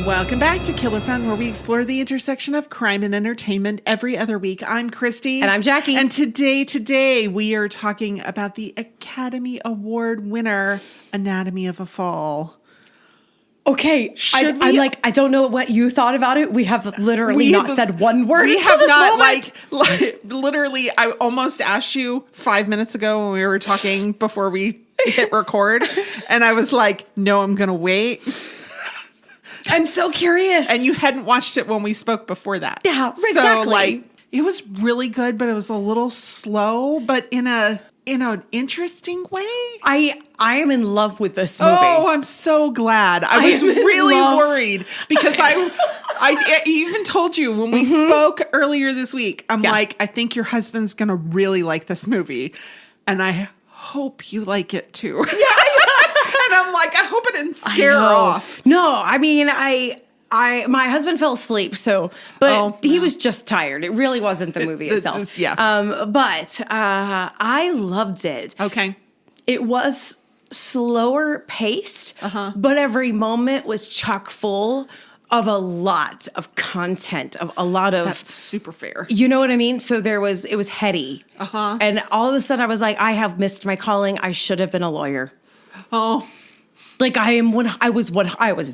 Welcome back to Killer Fun, where we explore the intersection of crime and entertainment every other week. I'm Christy. And I'm Jackie. And today we are talking about the Academy Award winner, Anatomy of a Fall. Okay, I don't know what you thought about it. We have literally not said one word. We have not, like, literally, I almost asked you 5 minutes ago when we were talking before we hit record. And I was like, no, I'm going to wait. I'm so curious. And you hadn't watched it when we spoke before that. Yeah, exactly. So, like, it was really good, but it was a little slow, but in an interesting way. I am in love with this movie. Oh, I'm so glad. I was really worried because I even told you when we spoke earlier this week, I'm like, I think your husband's going to really like this movie. And I hope you like it too. Yeah, and I'm like, I hope it didn't scare her off. No, I mean, my husband fell asleep, he was just tired. It really wasn't the movie itself. But I loved it. Okay. It was slower paced, but every moment was chock full of a lot of content, of a lot of... That's super fair. You know what I mean? So it was heady. And all of a sudden I was like, I have missed my calling. I should have been a lawyer. Oh. Like I was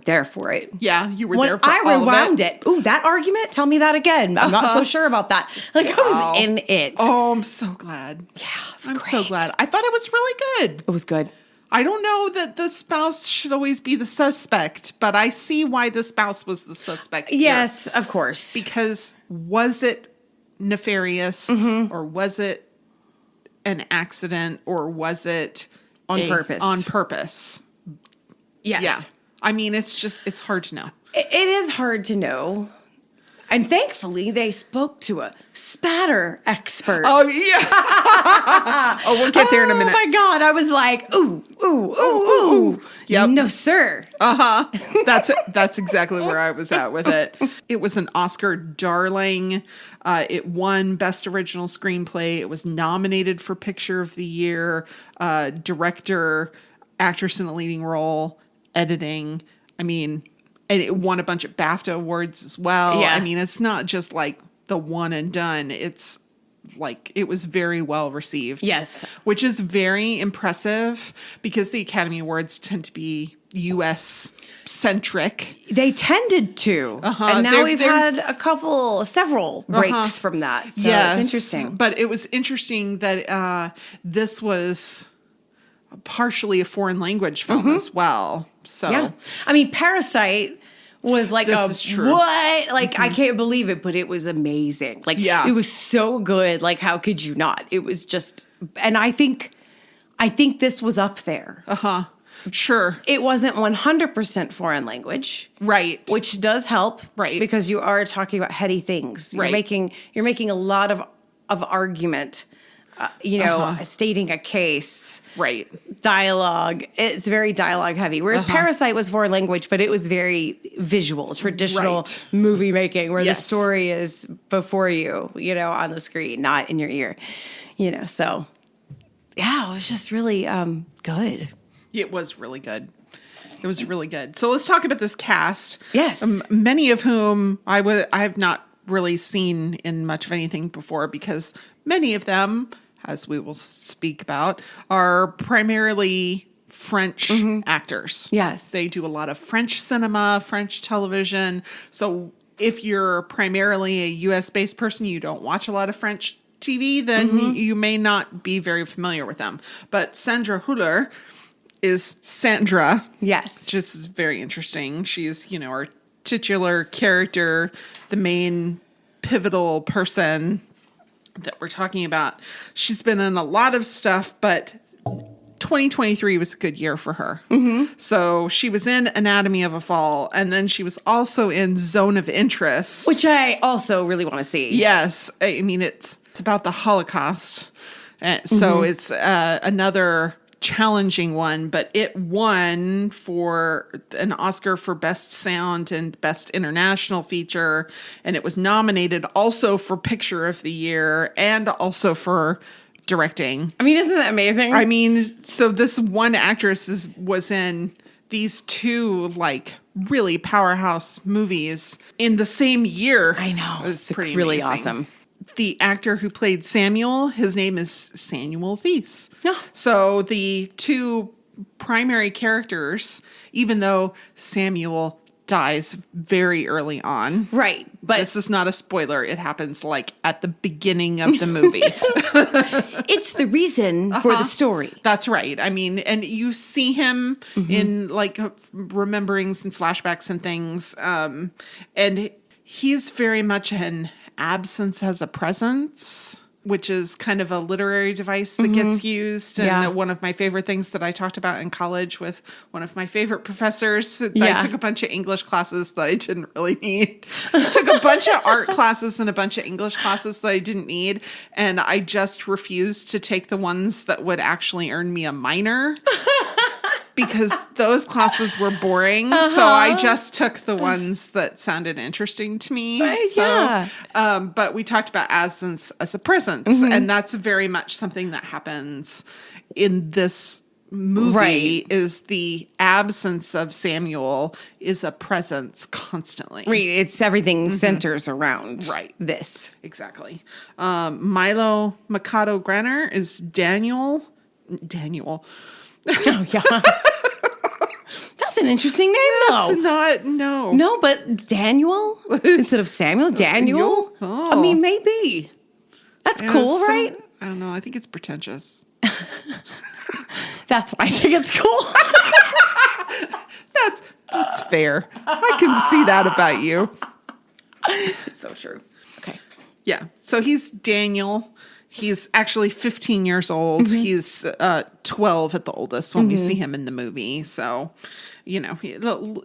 there for it. Yeah, you were there for I all rewound of it. Ooh, that argument? Tell me that again. I'm not so sure about that. Like I was in it. Oh, I'm so glad. Yeah, it was I'm great. so glad. I thought it was really good. It was good. I don't know that the spouse should always be the suspect, but I see why the spouse was the suspect here. Yes, of course. Because was it nefarious or was it an accident or was it on purpose? On purpose. Yes. Yeah. I mean, it's hard to know. It is hard to know. And thankfully, they spoke to a spatter expert. Oh, yeah. We'll get there in a minute. Oh, my God. I was like, ooh. Yep. No, sir. That's exactly where I was at with it. It was an Oscar darling. It won Best Original Screenplay. It was nominated for Picture of the Year, director, actress in a leading role, editing. I mean... And it won a bunch of BAFTA awards as well. Yeah. I mean, it's not just like the one and done. It's like it was very well received. Yes. Which is very impressive because the Academy Awards tend to be U.S. centric. They tended to. And now we've had several breaks from that. So it's interesting. But it was interesting that this was partially a foreign language film as well. So, yeah. I mean, Parasite was like this is true. What? Like, I can't believe it, but it was amazing. Like, it was so good. Like, how could you not? It was just, and I think this was up there. Sure. It wasn't 100% foreign language. Right. Which does help. Right. Because you are talking about heady things. You're making a lot of argument, stating a case. Right. Dialogue. It's very dialogue heavy. Whereas Parasite was foreign language, but it was very visual, traditional movie making where the story is before you, on the screen, not in your ear, so yeah, it was just really good. It was really good. It was really good. So let's talk about this cast. Yes. Many of whom I have not really seen in much of anything before because many of them, as we will speak about, are primarily French actors. Yes. They do a lot of French cinema, French television. So if you're primarily a US-based person, you don't watch a lot of French TV, then you may not be very familiar with them. But Sandra Hüller is Sandra. Yes. Which is very interesting. She's, our titular character, the main pivotal person that we're talking about. She's been in a lot of stuff, but 2023 was a good year for her. So she was in Anatomy of a Fall, and then she was also in Zone of Interest. Which I also really want to see. Yes. I mean, it's about the Holocaust. So it's another challenging one, but it won for an Oscar for Best Sound and Best International Feature, and it was nominated also for Picture of the Year and also for directing. I mean, isn't that amazing? I mean, so this one actress was in these two like really powerhouse movies in the same year. I know. It was It's pretty really amazing. awesome. The actor who played Samuel, his name is Samuel Thies. No. So the two primary characters, even though Samuel dies very early on. Right. But This is not a spoiler. It happens like at the beginning of the movie. it's the reason for the story. That's right. I mean, and you see him in like rememberings and flashbacks and things. And he's very much an absence as a presence, which is kind of a literary device that gets used. And Yeah. one of my favorite things that I talked about in college with one of my favorite professors. Yeah. I took a bunch of English classes that I didn't really need. I took a bunch of art classes and a bunch of English classes that I didn't need. And I just refused to take the ones that would actually earn me a minor. Because those classes were boring. So I just took the ones that sounded interesting to me. Yeah. But we talked about absence as a presence. And that's very much something that happens in this movie. Right. Is the absence of Samuel is a presence constantly. Right. It's everything centers around Right. this. Exactly. Milo Mikado Granner is Daniel. Oh, yeah. That's an interesting name, That's though. not, no. No, but Daniel instead of Samuel? Daniel? Oh. I mean, maybe. That's Yeah, cool, right? I don't know. I think it's pretentious. That's why I think it's cool. That's fair. I can see that about you. It's so true. Okay. Yeah. So he's Daniel. He's actually 15 years old. He's 12 at the oldest when we see him in the movie. So, you know,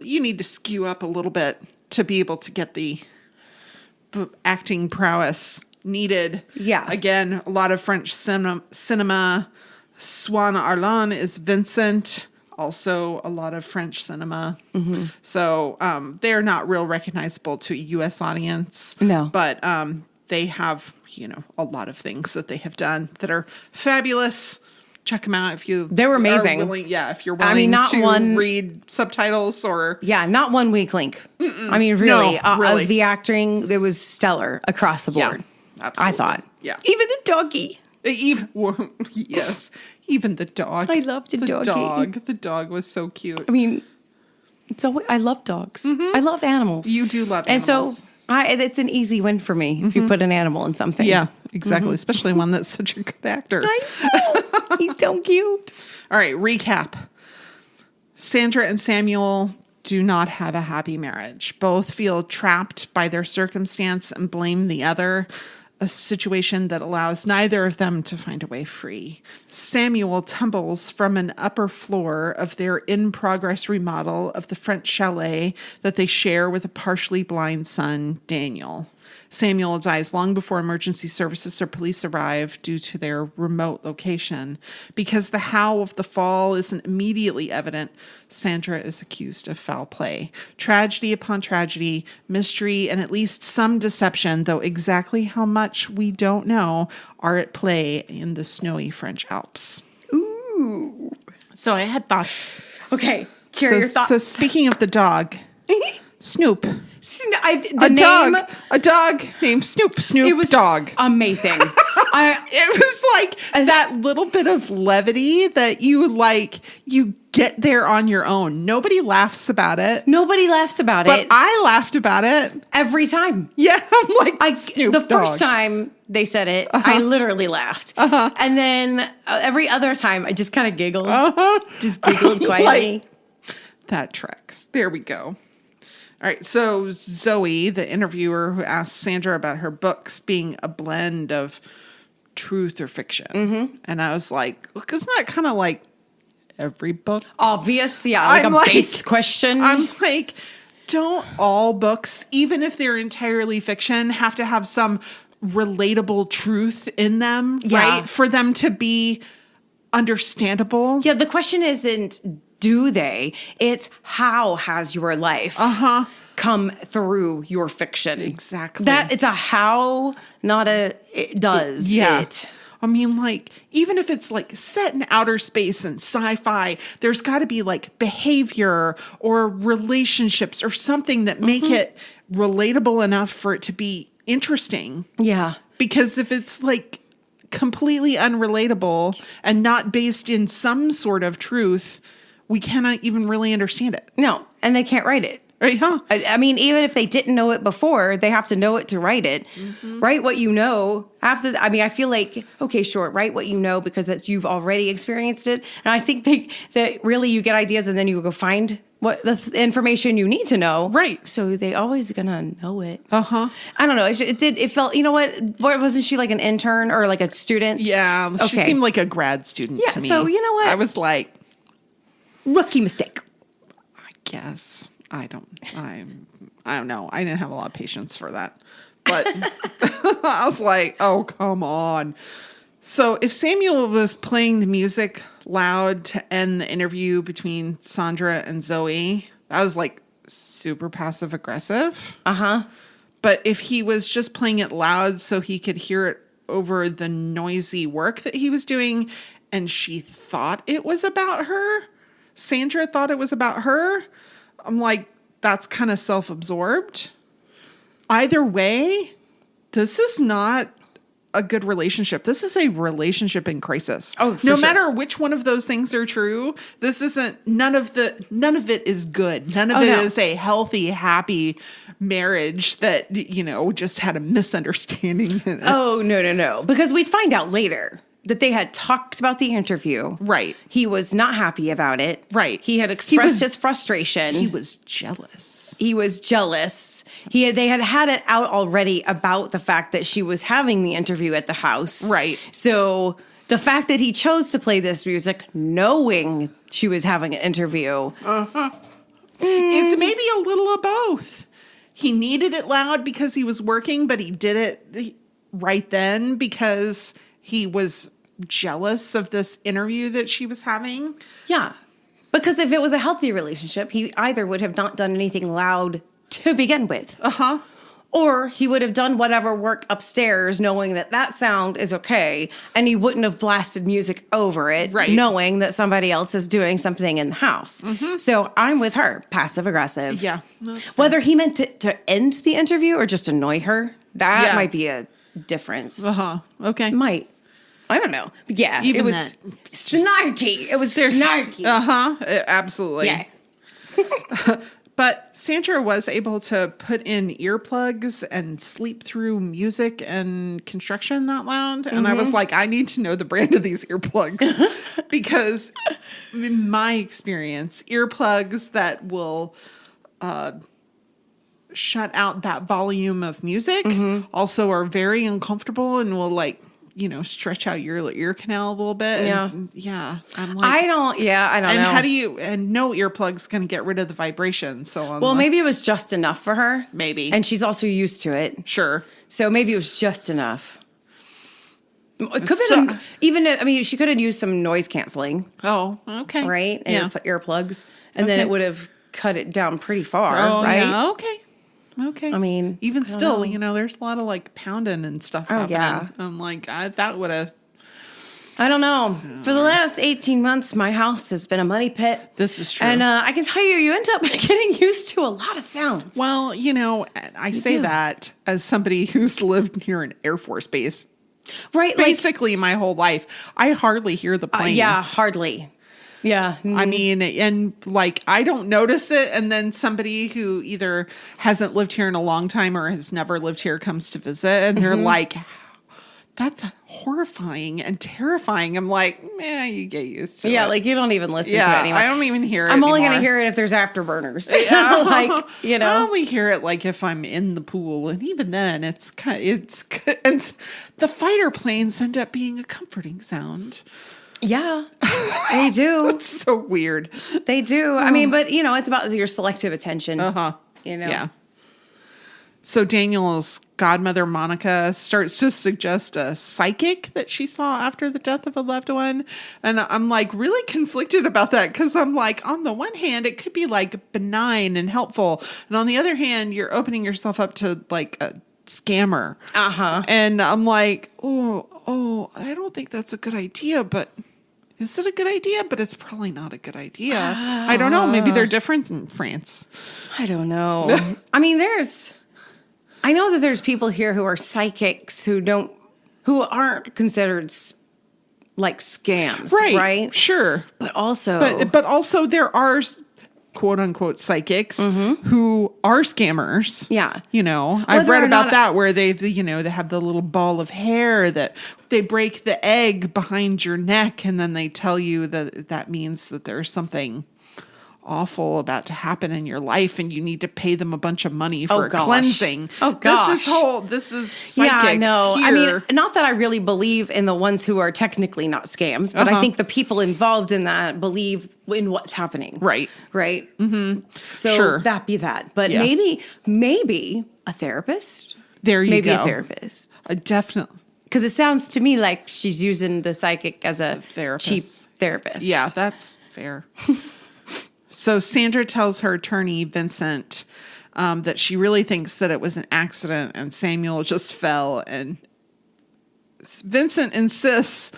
you need to skew up a little bit to be able to get the acting prowess needed. Yeah. Again, a lot of French cinema. Swan Arlan is Vincent. Also, a lot of French cinema. So they're not real recognizable to a U.S. audience. No. But they have, you know, a lot of things that they have done that are fabulous. Check them out if you. They were amazing. If you're willing I mean, not to one- read subtitles or. Yeah, not one weak link. I mean, really, No, really. of the acting, it was stellar across the board. absolutely. I thought. Yeah. Even the doggy. Yes. Even the dog. I loved the doggy. The dog was so cute. I mean, I love dogs. I love animals. You do love and animals. so it's an easy win for me if you put an animal in something. Yeah, exactly. Especially one that's such a good actor. I know. He's so cute. All right, recap. Sandra and Samuel do not have a happy marriage. Both feel trapped by their circumstance and blame the other, a situation that allows neither of them to find a way free. Samuel tumbles from an upper floor of their in-progress remodel of the French chalet that they share with a partially blind son, Daniel. Samuel dies long before emergency services or police arrive due to their remote location. Because the how of the fall isn't immediately evident, Sandra is accused of foul play. Tragedy upon tragedy, mystery, and at least some deception, though exactly how much we don't know, are at play in the snowy French Alps. Ooh. So I had thoughts. Okay. Share your thoughts. So speaking of the dog, Snoop. The A dog named Snoop. Snoop it was dog. amazing. It was like that little bit of levity that you get there on your own. Nobody laughs about it. Nobody laughs about But it I laughed about it. every time. Yeah, I'm like, Snoop the dog. first time they said it, I literally laughed. And then every other time, I just kind of giggled. Just giggled quietly. That tracks. There we go. All right, so Zoe, the interviewer who asked Sandra about her books being a blend of truth or fiction. And I was like, look, isn't that kind of like every book? Obvious, yeah, like I'm a like- base question. I'm like, don't all books, even if they're entirely fiction, have to have some relatable truth in them, Yeah. right? For them to be understandable. Yeah, the question isn't do they? It's how has your life come through your fiction? Exactly. That it's a how, not a it does. Yeah. It. I mean, like, even if it's like set in outer space and sci-fi, there's got to be like behavior or relationships or something that make it relatable enough for it to be interesting. Yeah. Because if it's like completely unrelatable and not based in some sort of truth, we cannot even really understand it. No, and they can't write it. Right, huh? I mean, even if they didn't know it before, they have to know it to write it. Write what you know. I feel like, okay, sure, write what you know because you've already experienced it. And I think that really you get ideas and then you go find what the information you need to know. Right. So they always gonna know it. Uh-huh. I don't know. It felt, you know what? Wasn't she like an intern or like a student? Yeah, she Okay. seemed like a grad student to me. So you know what? I was like, Rookie mistake. I guess. I don't know. I didn't have a lot of patience for that. But I was like, oh, come on. So if Samuel was playing the music loud to end the interview between Sandra and Zoe, that was like super passive aggressive. Uh-huh. But if he was just playing it loud so he could hear it over the noisy work that he was doing, and she thought it was about her, Sandra thought it was about her, I'm like, that's kind of self-absorbed. Either way, this is not a good relationship. This is a relationship in crisis. Oh, for no sure. matter which one of those things are true, this isn't, none of it is good. None of no. is a healthy, happy marriage that, just had a misunderstanding in it. Oh, no. Because we'd find out later that they had talked about the interview. Right. He was not happy about it. Right. He had expressed his frustration. He was jealous. He was jealous. They had it out already about the fact that she was having the interview at the house. Right. So the fact that he chose to play this music knowing she was having an interview. It's maybe a little of both. He needed it loud because he was working, but he did it right then because he was jealous of this interview that she was having. Yeah. Because if it was a healthy relationship, he either would have not done anything loud to begin with. Uh-huh. Or he would have done whatever work upstairs knowing that sound is okay, and he wouldn't have blasted music over it, Right. knowing that somebody else is doing something in the house. So I'm with her, passive aggressive. Yeah. That's fair. Whether he meant to end the interview or just annoy her, that Yeah. might be a difference. Uh-huh. Okay. Might. I don't know. But yeah, Even it was that. snarky. It was snarky. Uh-huh. Absolutely. Yeah. But Sandra was able to put in earplugs and sleep through music and construction that loud. And I was like, I need to know the brand of these earplugs because in my experience, earplugs that will shut out that volume of music also are very uncomfortable and will stretch out your ear canal a little bit. And, yeah. I'm like, I don't know. and how do you, and no earplug's going to get rid of the vibration. So Well, maybe it was just enough for her. Maybe. And she's also used to it. Sure. So maybe it was just enough. It could have been, she could have used some noise canceling, Oh, okay. right? And Yeah. put earplugs. And then Okay. it would have cut it down pretty far, Oh, right? yeah. Okay. Okay. I mean, even I don't still, know. there's a lot of pounding and stuff Oh, happening. yeah. I'm like, that would have, I don't know. For the last 18 months, my house has been a money pit. this is true. And I can tell you end up getting used to a lot of sounds. well, I say do. that as somebody who's lived near an Air Force base right? basically my whole life. I hardly hear the planes. Yeah, hardly. Yeah. I mean, and I don't notice it. And then somebody who either hasn't lived here in a long time or has never lived here comes to visit and they're like, that's horrifying and terrifying. I'm like, you get used to it. Yeah, you don't even listen to it Yeah, anymore. I don't even hear it I'm only going to anymore. hear it if there's afterburners. Yeah. I I only hear it if I'm in the pool, and even then, and the fighter planes end up being a comforting sound. Yeah, they do. It's so weird. They do. I mean, but it's about your selective attention. Uh-huh. Yeah. So Daniel's godmother, Monica, starts to suggest a psychic that she saw after the death of a loved one. And I'm really conflicted about that because I'm on the one hand, it could be benign and helpful. And on the other hand, you're opening yourself up to a scammer. Uh-huh. And I'm like, oh, I don't think that's a good idea, but is it a good idea? But it's probably not a good idea. I don't know. Maybe they're different in France. I don't know. I mean, I know that there's people here who are psychics who aren't considered like scams, right? Sure. But also, but also there are quote unquote psychics who are scammers. Yeah. I've read about that where they have the little ball of hair that they break the egg behind your neck and then they tell you that means that there's something awful about to happen in your life and you need to pay them a bunch of money for cleansing. Oh gosh. This is psychics. Yeah, I know. Here. I mean, not that I really believe in the ones who are technically not scams, but I think the people involved in that believe in what's happening. Right. Mm-hmm. So Sure. that be that. But Yeah. maybe a therapist. There you Maybe go. a therapist. Definitely. Because it sounds to me like she's using the psychic as a Therapist. cheap therapist. Yeah, that's fair. So Sandra tells her attorney, Vincent, that she really thinks that it was an accident and Samuel just fell. And Vincent insists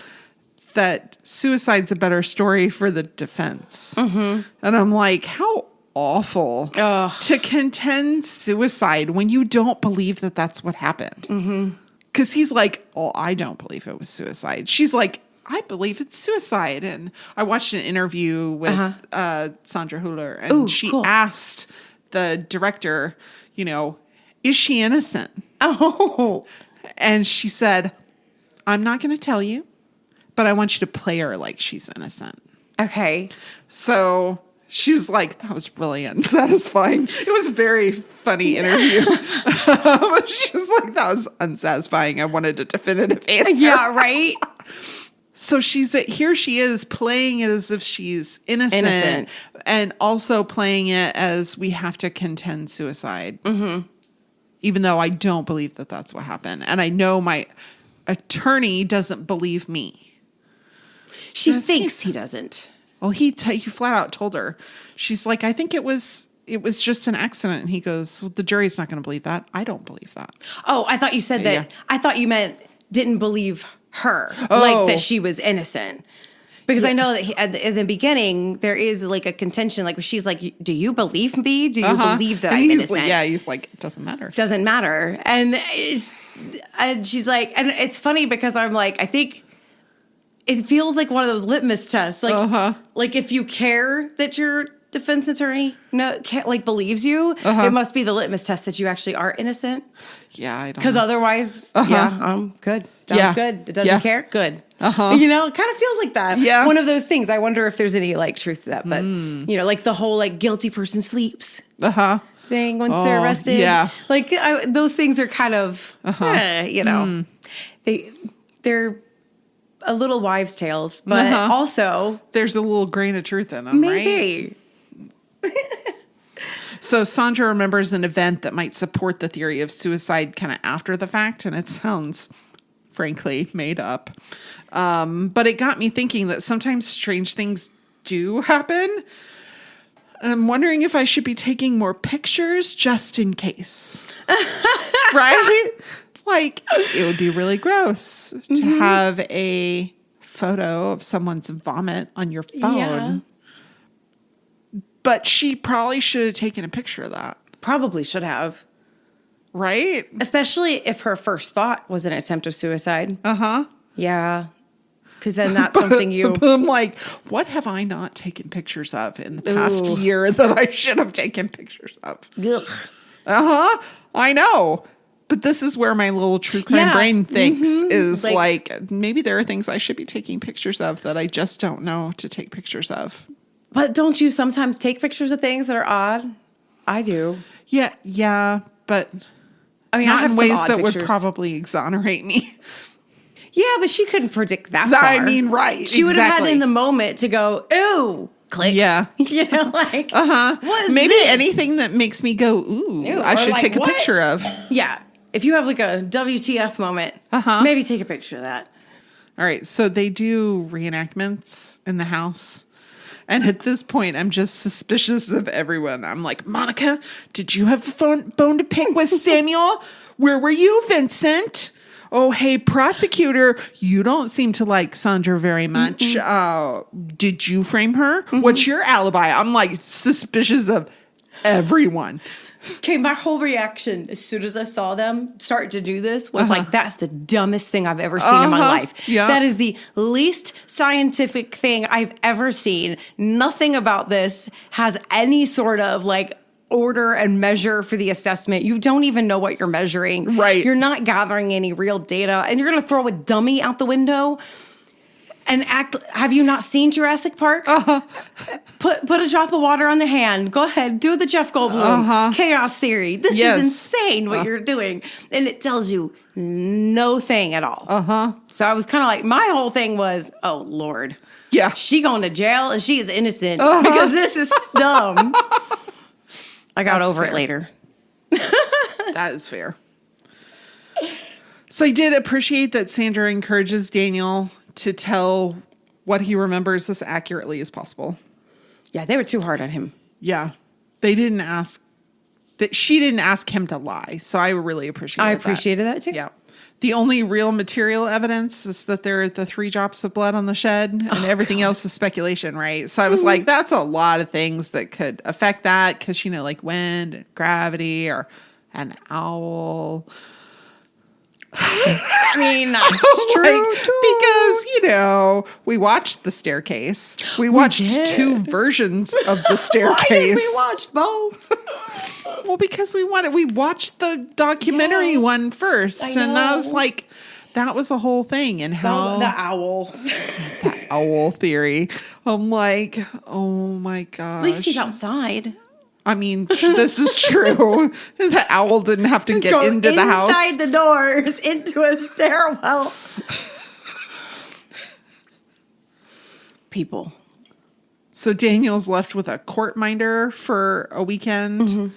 that suicide's a better story for the defense. Mm-hmm. And I'm like, how awful to contend suicide when you don't believe that that's what happened. Because he's like, oh, I don't believe it was suicide. She's like, I believe it's suicide. And I watched an interview with Sandra Hüller, and she asked the director, is she innocent? Oh. And she said, I'm not going to tell you, but I want you to play her like she's innocent. Okay. So she was like, that was really unsatisfying. It was a very funny interview. She was like, that was unsatisfying. I wanted a definitive answer. Yeah, right? So here she is playing it as if she's innocent. And also playing it as we have to contend suicide. Mm-hmm. Even though I don't believe that that's what happened. And I know my attorney doesn't believe me. She thinks he doesn't. Well, he flat out told her. She's like, I think it was just an accident. And he goes, well, the jury's not going to believe that. I don't believe that. Oh, I thought you said that. Yeah. I thought you meant didn't believe her, like that she was innocent. Because I know that at the beginning, there is like a contention. Like she's like, do you believe me? Do you believe that I'm innocent? He's like, it doesn't matter. Doesn't matter. And she's like, and it's funny because I'm like, I think it feels like one of those litmus tests. Like, like if you care that your defense attorney believes you, it must be the litmus test that you actually are innocent. Yeah, I don't know. Because otherwise, good. Sounds good. It doesn't care. Good. It kind of feels like that. Yeah. One of those things. I wonder if there's any like truth to that. But like the whole like guilty person sleeps thing once they're arrested. Yeah. Like those things are kind of they're a little wives' tales, but also there's a little grain of truth in them. Maybe. Right? So Sandra remembers an event that might support the theory of suicide kind of after the fact, and it sounds frankly made up. But it got me thinking that sometimes strange things do happen. I'm wondering if I should be taking more pictures just in case. Right? Like, it would be really gross to have a photo of someone's vomit on your phone. Yeah. But she probably should have taken a picture of that. Probably should have. Right? Especially if her first thought was an attempt of suicide. Uh-huh. Yeah. Because then that's something you... I'm like, what have I not taken pictures of in the past year that I should have taken pictures of? Ugh. Uh-huh. I know. But this is where my little true crime brain thinks is like, maybe there are things I should be taking pictures of that I just don't know to take pictures of. But don't you sometimes take pictures of things that are odd? I do. Yeah, but I mean, not I have in some ways odd that pictures. would probably exonerate me. Yeah, but she couldn't predict that far. I mean, right. She would have had in the moment to go, ooh, click. Yeah. Like, what is maybe this? anything that makes me go, ooh, I should take a picture of. Yeah. If you have like a WTF moment, maybe take a picture of that. All right. So they do reenactments in the house. And at this point, I'm just suspicious of everyone. I'm like, Monica, did you have a bone to pick with Samuel? Where were you, Vincent? oh, hey, prosecutor, you don't seem to like Sandra very much. Did you frame her? What's your alibi? I'm like suspicious of everyone. Okay, my whole reaction as soon as I saw them start to do this was like, that's the dumbest thing I've ever seen in my life. Yeah. That is the least scientific thing I've ever seen. Nothing about this has any sort of like order and measure for the assessment. You don't even know what you're measuring. Right. You're not gathering any real data, and you're going to throw a dummy out the window and act. Have you not seen Jurassic Park? Put a drop of water on the hand. Go ahead, do the Jeff Goldblum chaos theory. This is insane what you're doing, and it tells you no thing at all. So I was kind of like, my whole thing was, oh Lord, Yeah. she going to jail and she is innocent because this is dumb. I got over it later. That is fair. So I did appreciate that Sandra encourages Daniel to tell what he remembers as accurately as possible. Yeah, they were too hard on him. Yeah. They didn't ask that she didn't ask him to lie. So I really appreciated that. I appreciated that too. Yeah. The only real material evidence is that there are the 3 drops of blood on the shed, and everything else is speculation, right? So I was like, that's a lot of things that could affect that because, you know, like wind, and gravity, or an owl. I mean, that's true. Because, you know, we watched The Staircase. We watched did. 2 versions of The Why Staircase. did we watch both? Well, because we watched the documentary one first, and that was like, that was the whole thing. And how The owl. the owl theory. I'm like, oh my gosh. At least he's outside. I mean, this is true. The owl didn't have to get into the house. Inside the doors, into a stairwell. People. So Daniel's left with a court minder for a weekend,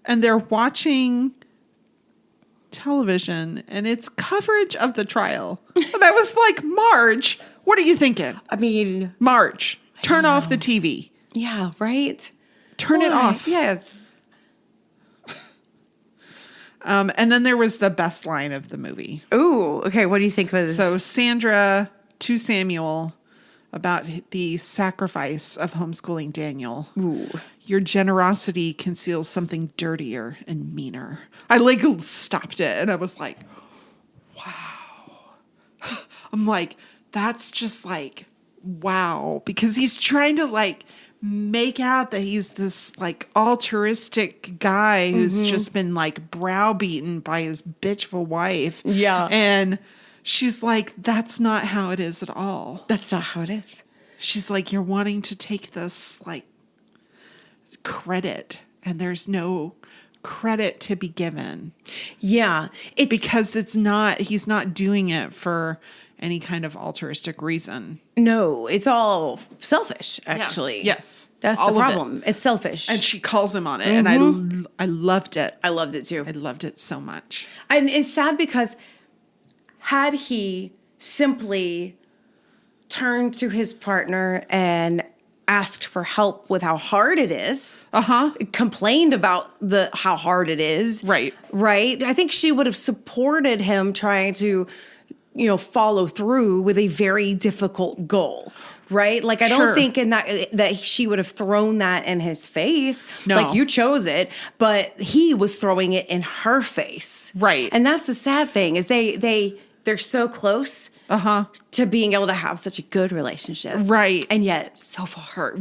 and they're watching television, and it's coverage of the trial. And I was like, Marge, what are you thinking? I mean, Marge, turn off the TV. yeah, right? Turn it off. Yes. And then there was the best line of the movie. Ooh, okay. What do you think was... So Sandra to Samuel about the sacrifice of homeschooling Daniel. Ooh. Your generosity conceals something dirtier and meaner. I like stopped it and I was like, wow. I'm like, that's just like, wow. Because he's trying to like make out that he's this like altruistic guy who's just been like browbeaten by his bitch of a wife. Yeah. And she's like, that's not how it is at all. That's not how it is. She's like, you're wanting to take this like credit, and there's no credit to be given. Yeah. It's Because it's not, he's not doing it for any kind of altruistic reason. No, it's all selfish, actually. Yes. That's all the of it. problem. It's selfish. And she calls him on it, and I loved it. I loved it too. I loved it so much. And it's sad because had he simply turned to his partner and asked for help with how hard it is, complained about how hard it is, right? I think she would have supported him trying to, follow through with a very difficult goal. Right? Like, I don't think that she would have thrown that in his face. No. Like, you chose it, but he was throwing it in her face. And that's the sad thing is they're so close to being able to have such a good relationship. And yet so far.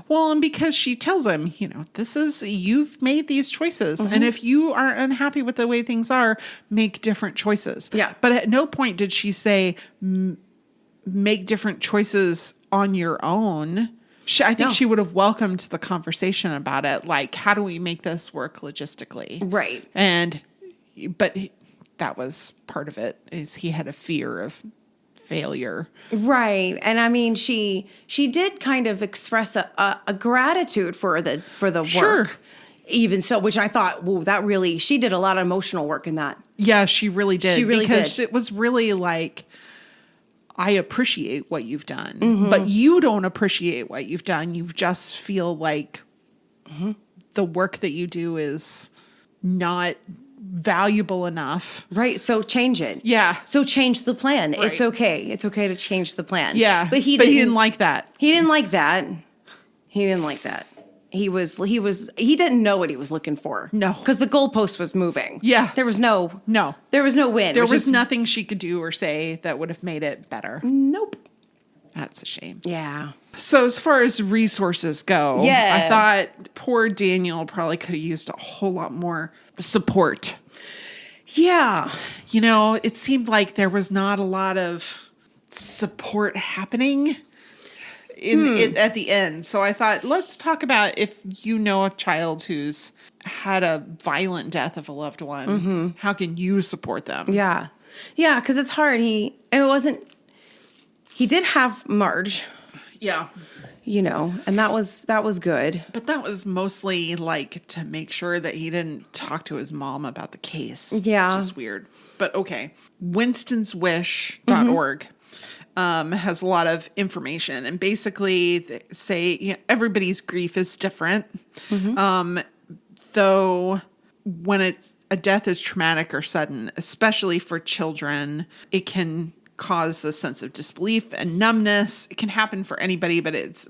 Well, and because she tells him, you've made these choices. And if you are unhappy with the way things are, make different choices. Yeah. But at no point did she say, make different choices on your own. I think she would have welcomed the conversation about it. Like, how do we make this work logistically? But that was part of it, is he had a fear of failure. And I mean, she did kind of express a gratitude for the work. Even so, which I thought, whoa, she did a lot of emotional work in that. Yeah, she really did. She really because did. It was really like, I appreciate what you've done, but you don't appreciate what you've done. You just feel like the work that you do is not valuable enough. Right. So change it. Yeah. So change the plan. Right. It's okay. It's okay to change the plan. Yeah. But he didn't like that. He didn't like that. He didn't like that. He didn't know what he was looking for. No. Because the goalpost was moving. Yeah. There was no win. There was just nothing she could do or say that would have made it better. Nope. That's a shame. Yeah. So as far as resources go, Yeah. I thought poor Daniel probably could have used a whole lot more support. Yeah. You know, it seemed like there was not a lot of support happening at the end. So I thought, let's talk about if you know a child who's had a violent death of a loved one, how can you support them? Yeah. Yeah, because it's hard. He did have Marge, Yeah. you know, and that was good. But that was mostly like to make sure that he didn't talk to his mom about the case. Yeah. Which is weird. But okay. Winstonswish.org has a lot of information. And basically they say everybody's grief is different. Though when a death is traumatic or sudden, especially for children, it can cause a sense of disbelief and numbness. It can happen for anybody, but it's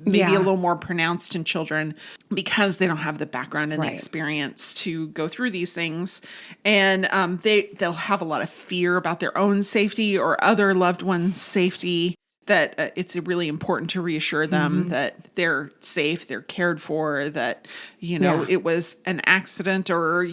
maybe a little more pronounced in children because they don't have the background and the experience to go through these things. And they'll have a lot of fear about their own safety or other loved ones' safety, that it's really important to reassure them that they're safe, they're cared for, that, it was an accident or,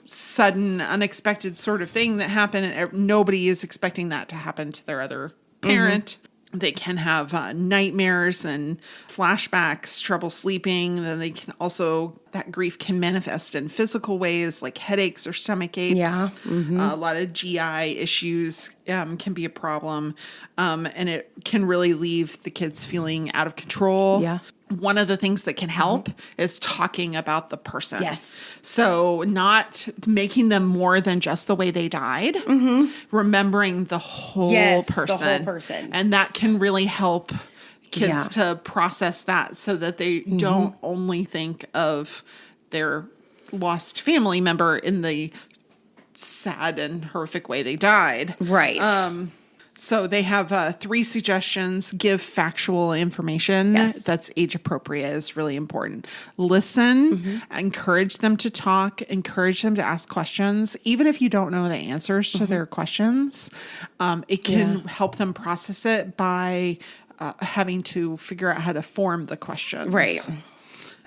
sudden, unexpected sort of thing that happened. And nobody is expecting that to happen to their other parent. They can have nightmares and flashbacks, trouble sleeping. Then they can also, that grief can manifest in physical ways like headaches or stomach aches. Yeah. A lot of GI issues can be a problem. And it can really leave the kids feeling out of control. Yeah. One of the things that can help is talking about the person. Yes. So not making them more than just the way they died, remembering the whole person. The whole person. And that can really help kids to process that so that they don't only think of their lost family member in the sad and horrific way they died. Right. So they have 3 suggestions. Give factual information that's age appropriate is really important. Listen, encourage them to talk, encourage them to ask questions. Even if you don't know the answers to their questions, it can help them process it by having to figure out how to form the questions. Right.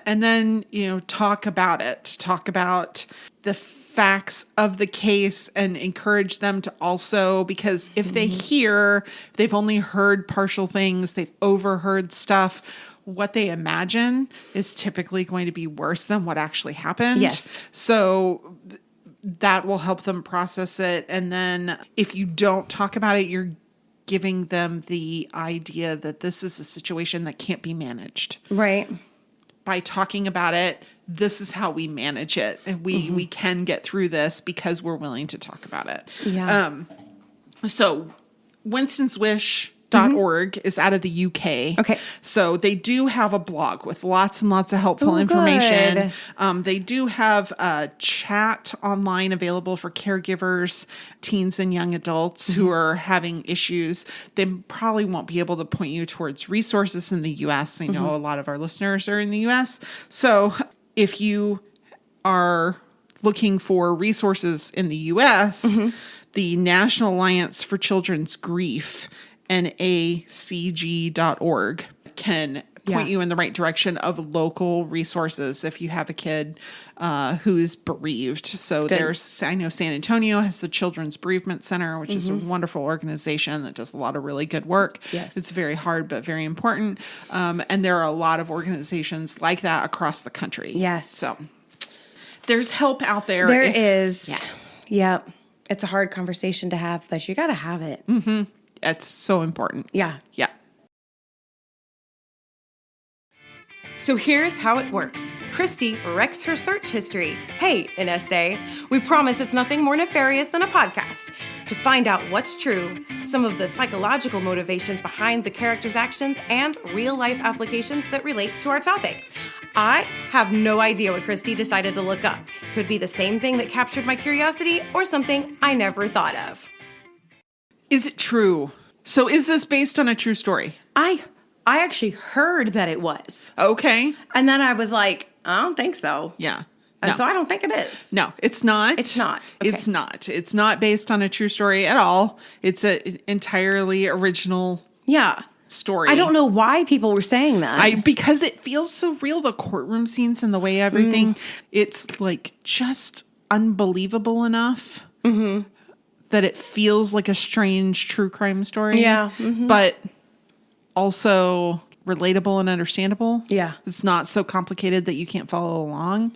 And then, talk about it. Talk about the facts of the case and encourage them to also, because if they've only heard partial things, they've overheard stuff, what they imagine is typically going to be worse than what actually happened. Yes. So that will help them process it. And then if you don't talk about it, you're giving them the idea that this is a situation that can't be managed. Right. By talking about it, this is how we manage it. And we can get through this because we're willing to talk about it. Yeah. So winstonswish.org is out of the UK. Okay. So they do have a blog with lots and lots of helpful information. They do have a chat online available for caregivers, teens and young adults who are having issues. They probably won't be able to point you towards resources in the US. I know a lot of our listeners are in the US. So if you are looking for resources in the US, the National Alliance for Children's Grief, NACG.org, can point you in the right direction of local resources if you have a kid who's bereaved. So I know San Antonio has the Children's Bereavement Center, which is a wonderful organization that does a lot of really good work. Yes. It's very hard, but very important. And there are a lot of organizations like that across the country. Yes. So there's help out there. There is. Yeah. Yep. It's a hard conversation to have, but you got to have it. It's so important. Yeah. Yeah. So here's how it works. Christy wrecks her search history. Hey, an essay. We promise it's nothing more nefarious than a podcast. To find out what's true, some of the psychological motivations behind the characters' actions, and real-life applications that relate to our topic. I have no idea what Christy decided to look up. Could be the same thing that captured my curiosity or something I never thought of. Is it true? So is this based on a true story? I actually heard that it was. Okay. And then I was like, I don't think so. Yeah. And No. so I don't think it is. No, it's not. It's not. Okay. It's not. It's not based on a true story at all. It's an entirely original story. I don't know why people were saying that. Because it feels so real, the courtroom scenes and the way everything, it's like just unbelievable enough that it feels like a strange true crime story. Yeah. But also relatable and understandable. Yeah. It's not so complicated that you can't follow along.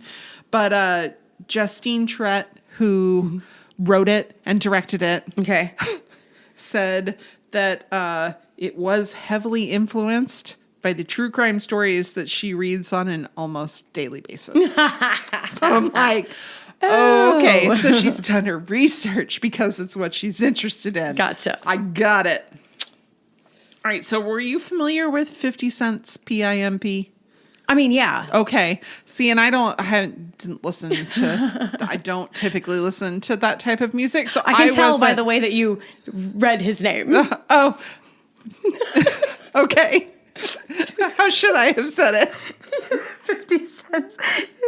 But Justine Tourette, who wrote it and directed it, Okay. said that it was heavily influenced by the true crime stories that she reads on an almost daily basis. So I'm like, okay, so she's done her research because it's what she's interested in. Gotcha. I got it. All right, so were you familiar with 50 Cent's PIMP? I mean, yeah. Okay. See, and I didn't listen to, I don't typically listen to that type of music. So I can tell by the way that you read his name. Oh, okay. How should I have said it? 50 cents. No,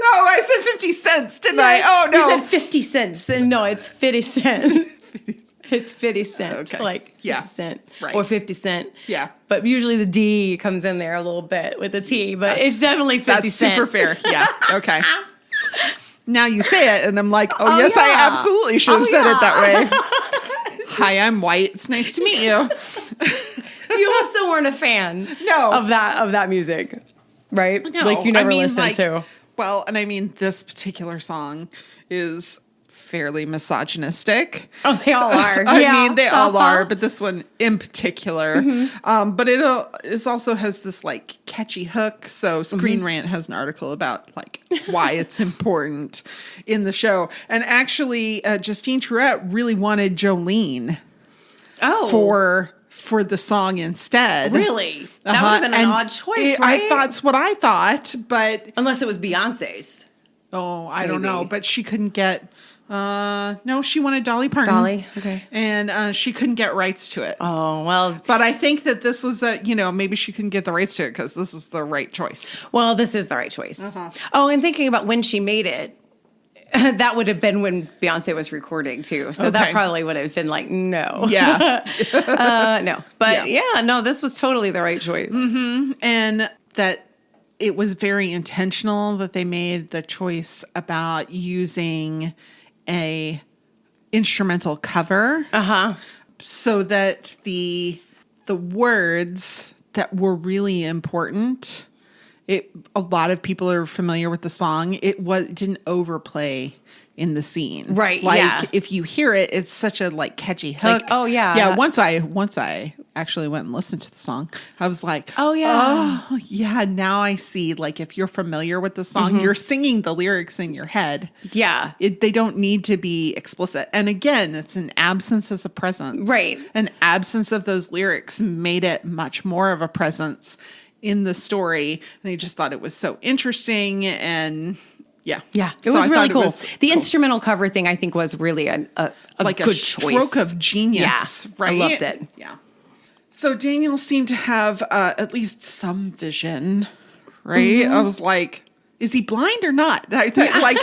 I said 50 cents, didn't I? Oh, no. You said 50 cents. And no, it's 50 cent. It's 50 cent. Okay. Like 50 Yeah. cent. Right. Or 50 cent. Yeah. But usually the D comes in there a little bit with the T. But it's definitely 50 That's cent. super fair. Yeah. Okay. Now you say it, and I'm like, oh yes, yeah. I absolutely should have said it that way. way. Hi, I'm White. It's nice to meet you. You also weren't a fan No. of that music, right? No, Like you never I mean, listened to. Well, and I mean, this particular song is fairly misogynistic. Oh, they all are. I Yeah. mean, they all are, but this one in particular. But it also has this like catchy hook. So Screen Rant has an article about like why it's important in the show. And actually, Justine Tourette really wanted Jolene for the song instead. Really? That would have been an odd choice, right? That's what I thought, but Unless it was Beyonce's. I don't know. But she couldn't get. No, she wanted Dolly Parton. Dolly, okay. And she couldn't get rights to it. Oh, well. But I think that this was maybe she couldn't get the rights to it because this is the right choice. Well, this is the right choice. Oh, and thinking about when she made it, that would have been when Beyonce was recording too. So that Okay. probably would have been like, no. Yeah. No. But no, this was totally the right choice. And that it was very intentional that they made the choice about using a instrumental cover. So that the words that were really important, a lot of people are familiar with the song. It didn't overplay in the scene. Right, Like yeah. if you hear it, it's such a like catchy hook. Like, oh, yeah, Yeah, that's- once I actually went and listened to the song, I was like, Oh, yeah. oh yeah, now I see. Like if you're familiar with the song, you're singing the lyrics in your head. Yeah. They don't need to be explicit. And again, it's an absence as a presence. Right. An absence of those lyrics made it much more of a presence in the story. And I just thought it was so interesting and yeah. Yeah. It So was I really thought cool. it was The cool. instrumental cover thing, I think, was really a Like good a choice. stroke of genius, Yeah, right? I loved it. Yeah. So Daniel seemed to have at least some vision, right? I was like, is he blind or not? I thought like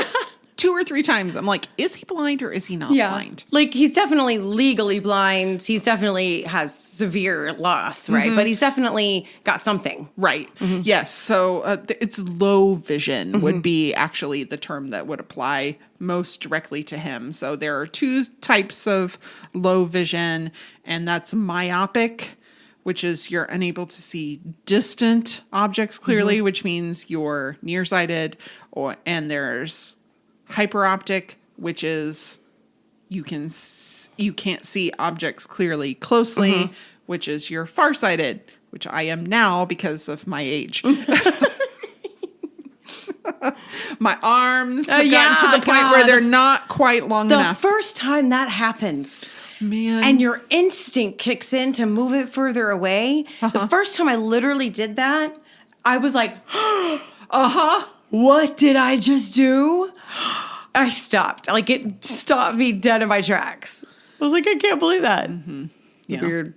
2 or 3 times. I'm like, is he blind or is he not blind? Like he's definitely legally blind. He's definitely has severe loss, right? But he's definitely got something. Right. Yes. So it's low vision would be actually the term that would apply most directly to him. So there are 2 types of low vision, and that's myopic, which is you're unable to see distant objects clearly, which means you're nearsighted, and there's hyperoptic, which is you can't see objects clearly closely, which is you're farsighted, which I am now because of my age. My arms have gotten to the point where they're not quite long The enough. first time that happens, Man. and your instinct kicks in to move it further away. The first time I literally did that, I was like, What did I just do? I stopped. Like, it stopped me dead in my tracks. I was like, I can't believe that. Yeah. Weird.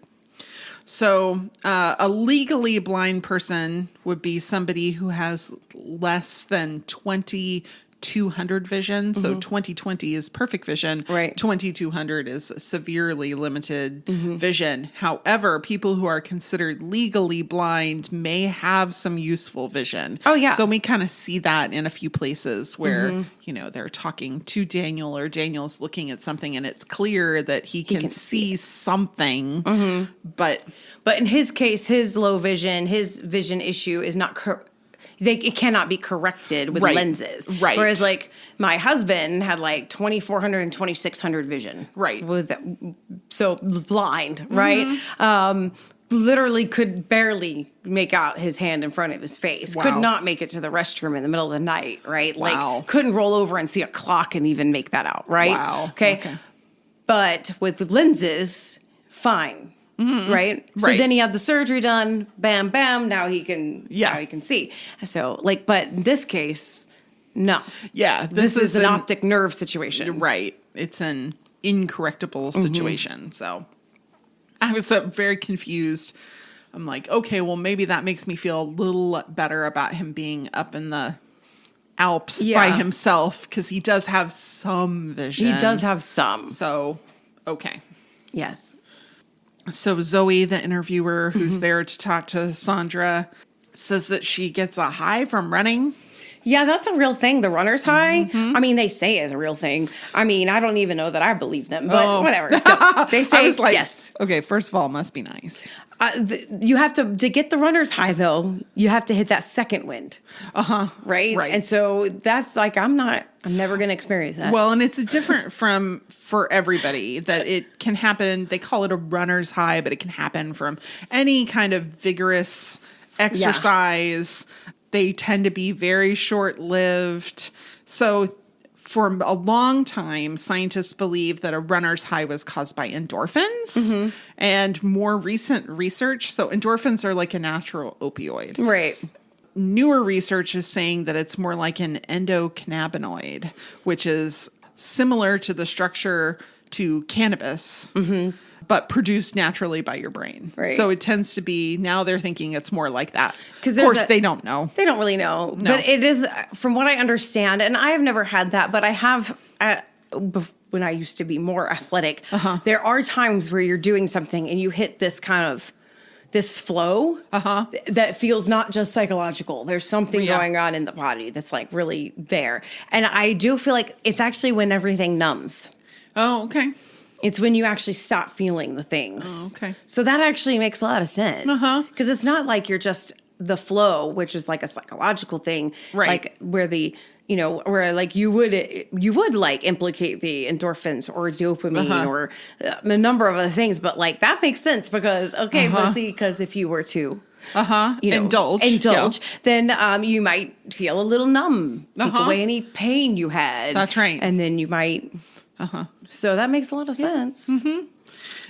So a legally blind person would be somebody who has less than 20/200 vision. So 20/20 is perfect vision. Right. 20/200 is severely limited vision. However, people who are considered legally blind may have some useful vision. Oh, yeah. So we kind of see that in a few places where, they're talking to Daniel or Daniel's looking at something and it's clear that he can see something. But in his case, his low vision, his vision issue is not it cannot be corrected with lenses. Right. Whereas, like, my husband had like 2400 and 2600 vision. Right. So blind, right? Literally could barely make out his hand in front of his face. Wow. Could not make it to the restroom in the middle of the night, right? Wow. Like, couldn't roll over and see a clock and even make that out, right? Wow. Okay. But with lenses, fine. Right? So then he had the surgery done. Bam, bam. Now he can. Yeah. Now he can see. So, like, but in this case, no. yeah, This is an optic nerve situation. Right. It's an incorrectable situation. So I was very confused. I'm like, okay, well, maybe that makes me feel a little better about him being up in the Alps by himself, because he does have some vision. He does have some. So, okay. Yes. So Zoe, the interviewer who's there to talk to Sandra, says that she gets a high from running. Yeah, that's a real thing. The runner's high. I mean, they say it's a real thing. I mean, I don't even know that I believe them, but whatever. No, they say I was like, yes. Okay, first of all, it must be nice. You have to get the runner's high, though. You have to hit that second wind. Right? Right. And so that's like, I'm never going to experience that. Well, and it's different for everybody, that it can happen. They call it a runner's high, but it can happen from any kind of vigorous exercise. They tend to be very short-lived. So for a long time, scientists believed that a runner's high was caused by endorphins. And more recent research, so endorphins are like a natural opioid. Right. Newer research is saying that it's more like an endocannabinoid, which is similar to the structure to cannabis, but produced naturally by your brain. Right. So it tends to be, now they're thinking it's more like that. Of there's course, they don't know. They don't really know. No. But it is, from what I understand, and I have never had that, but I have, when I used to be more athletic, there are times where you're doing something and you hit this kind of, this flow that feels not just psychological. There's something going on in the body that's like really there. And I do feel like it's actually when everything numbs. Oh, okay. It's when you actually stop feeling the things. Oh, okay. So that actually makes a lot of sense. Because it's not like you're just the flow, which is like a psychological thing. Right. Like where where like you would like implicate the endorphins or dopamine or a number of other things. But like that makes sense because, but see, because if you were to indulge, then you might feel a little numb, take away any pain you had. That's right. And then you might... So that makes a lot of sense.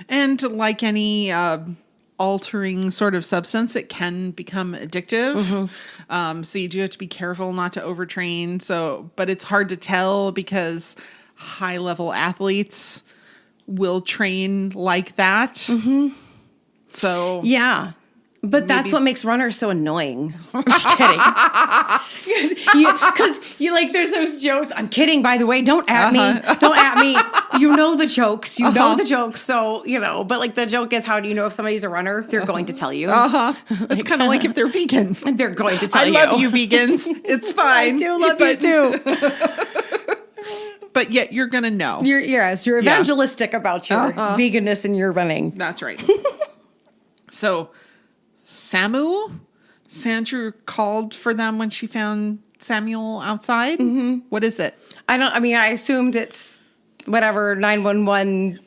And like any altering sort of substance, it can become addictive. So you do have to be careful not to overtrain. But it's hard to tell because high level athletes will train like that. So yeah. But that's what makes runners so annoying. I'm just kidding. Because you like, there's those jokes. I'm kidding, by the way. Don't at me. Don't at me. You know the jokes. You know the jokes. So, but like the joke is, how do you know if somebody's a runner? They're going to tell you. It's kind of like if they're vegan. They're going to tell I love you, vegans. It's fine. I do love you too. But yet you're going to know. You're evangelistic about your veganism and your running. That's right. So... Sandra called for them when she found Samuel outside. What is it? I assumed it's whatever 911,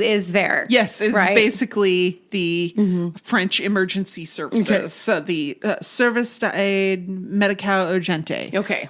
is there. Yes, it's basically the French emergency services. Okay. So the Service d'Aide Médicale Urgente. Okay.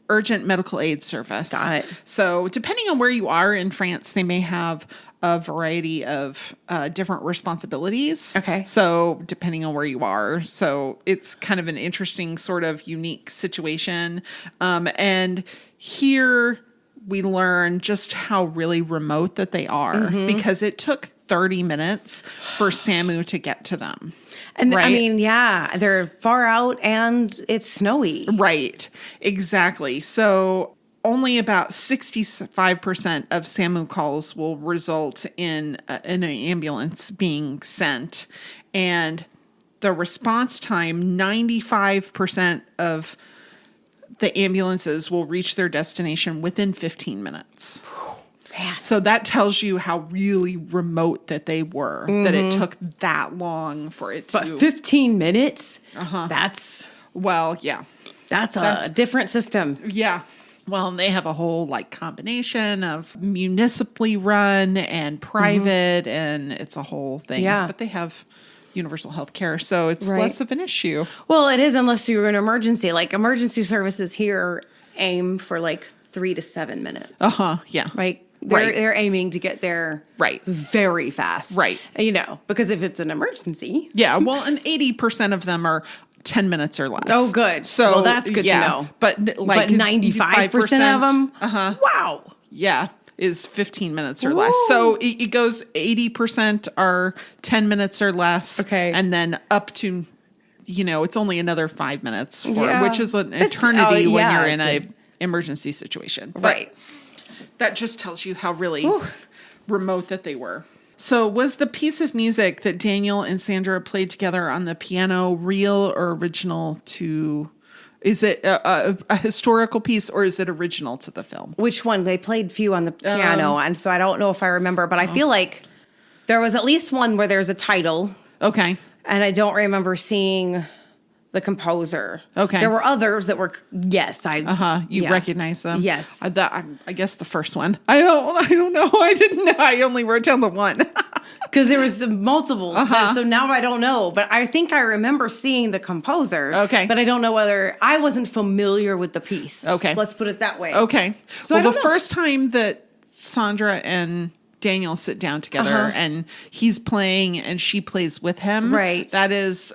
Urgent medical aid service. Got it. So depending on where you are in France, they may have a variety of different responsibilities. Okay. So depending on where you are. So it's kind of an interesting sort of unique situation. And here we learn just how really remote that they are because it took 30 minutes for Samu to get to them. And right? I mean, yeah, they're far out and it's snowy. Right. Exactly. So only about 65% of SAMU calls will result in an ambulance being sent. And the response time, 95% of the ambulances will reach their destination within 15 minutes. Man. So that tells you how really remote that they were, that it took that long for it to... But 15 minutes? That's Well, yeah. That's a different system. Yeah. Well, and they have a whole like combination of municipally run and private, and it's a whole thing. Yeah. But they have universal health care, so it's Right. less of an issue. Well, it is unless you're in an emergency. Like emergency services here aim for like 3 to 7 minutes. Yeah. Right. Right. They're aiming to get there Right. very fast. Right. You know, because if it's an emergency. Yeah. Well, and 80% of them are 10 minutes or less. Oh, good. So well, that's good to know. But like 95% of them. Wow. Yeah. Is 15 minutes or less. So it goes 80% are 10 minutes or less. Okay. And then up to, it's only another 5 minutes Yeah. which is an That's- eternity when yeah, you're in it's a emergency situation. But Right. that just tells you how really remote that they were. So was the piece of music that Daniel and Sandra played together on the piano real or original to... Is it a historical piece or is it original to the film? Which one? They played few on the piano, and so I don't know if I remember, but I feel like there was at least one where there's a title, Okay. and I don't remember seeing the composer. Okay. There were others that were, yes, You recognize them? Yes. I guess the first one. I don't know. I didn't know. I only wrote down the one. Because there was multiples, so now I don't know. But I think I remember seeing the composer. Okay. But I don't know whether I wasn't familiar with the piece. Okay. Let's put it that way. Okay. So well, I don't the know. first time that Sandra and Daniel sit down together and he's playing and she plays with him. Right. That is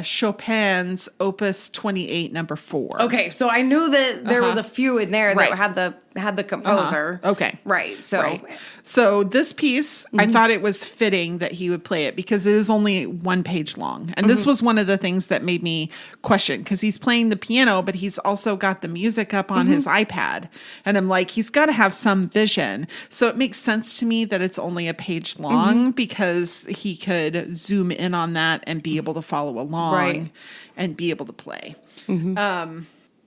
Chopin's Opus 28, number 4. Okay, so I knew that there was a few in there that Right. had the composer. Okay. Right. So Right. So this piece, I thought it was fitting that he would play it because it is only 1 page long. And this was one of the things that made me question because he's playing the piano, but he's also got the music up on his iPad. And I'm like, he's got to have some vision. So it makes sense to me that it's only a page long because he could zoom in on that and be able to follow along Right. and be able to play.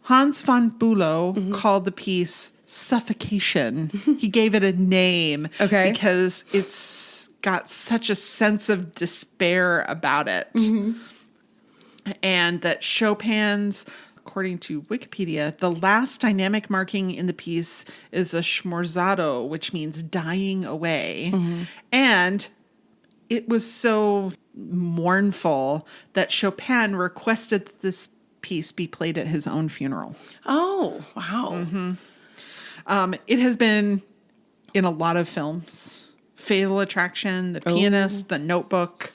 Hans von Bülow called the piece Suffocation. He gave it a name Okay. because it's got such a sense of despair about it. And that Chopin's, according to Wikipedia, the last dynamic marking in the piece is a schmorzado, which means dying away. And it was so mournful that Chopin requested that this piece be played at his own funeral. Oh, wow. It has been in a lot of films. Fatal Attraction, The Pianist, The Notebook,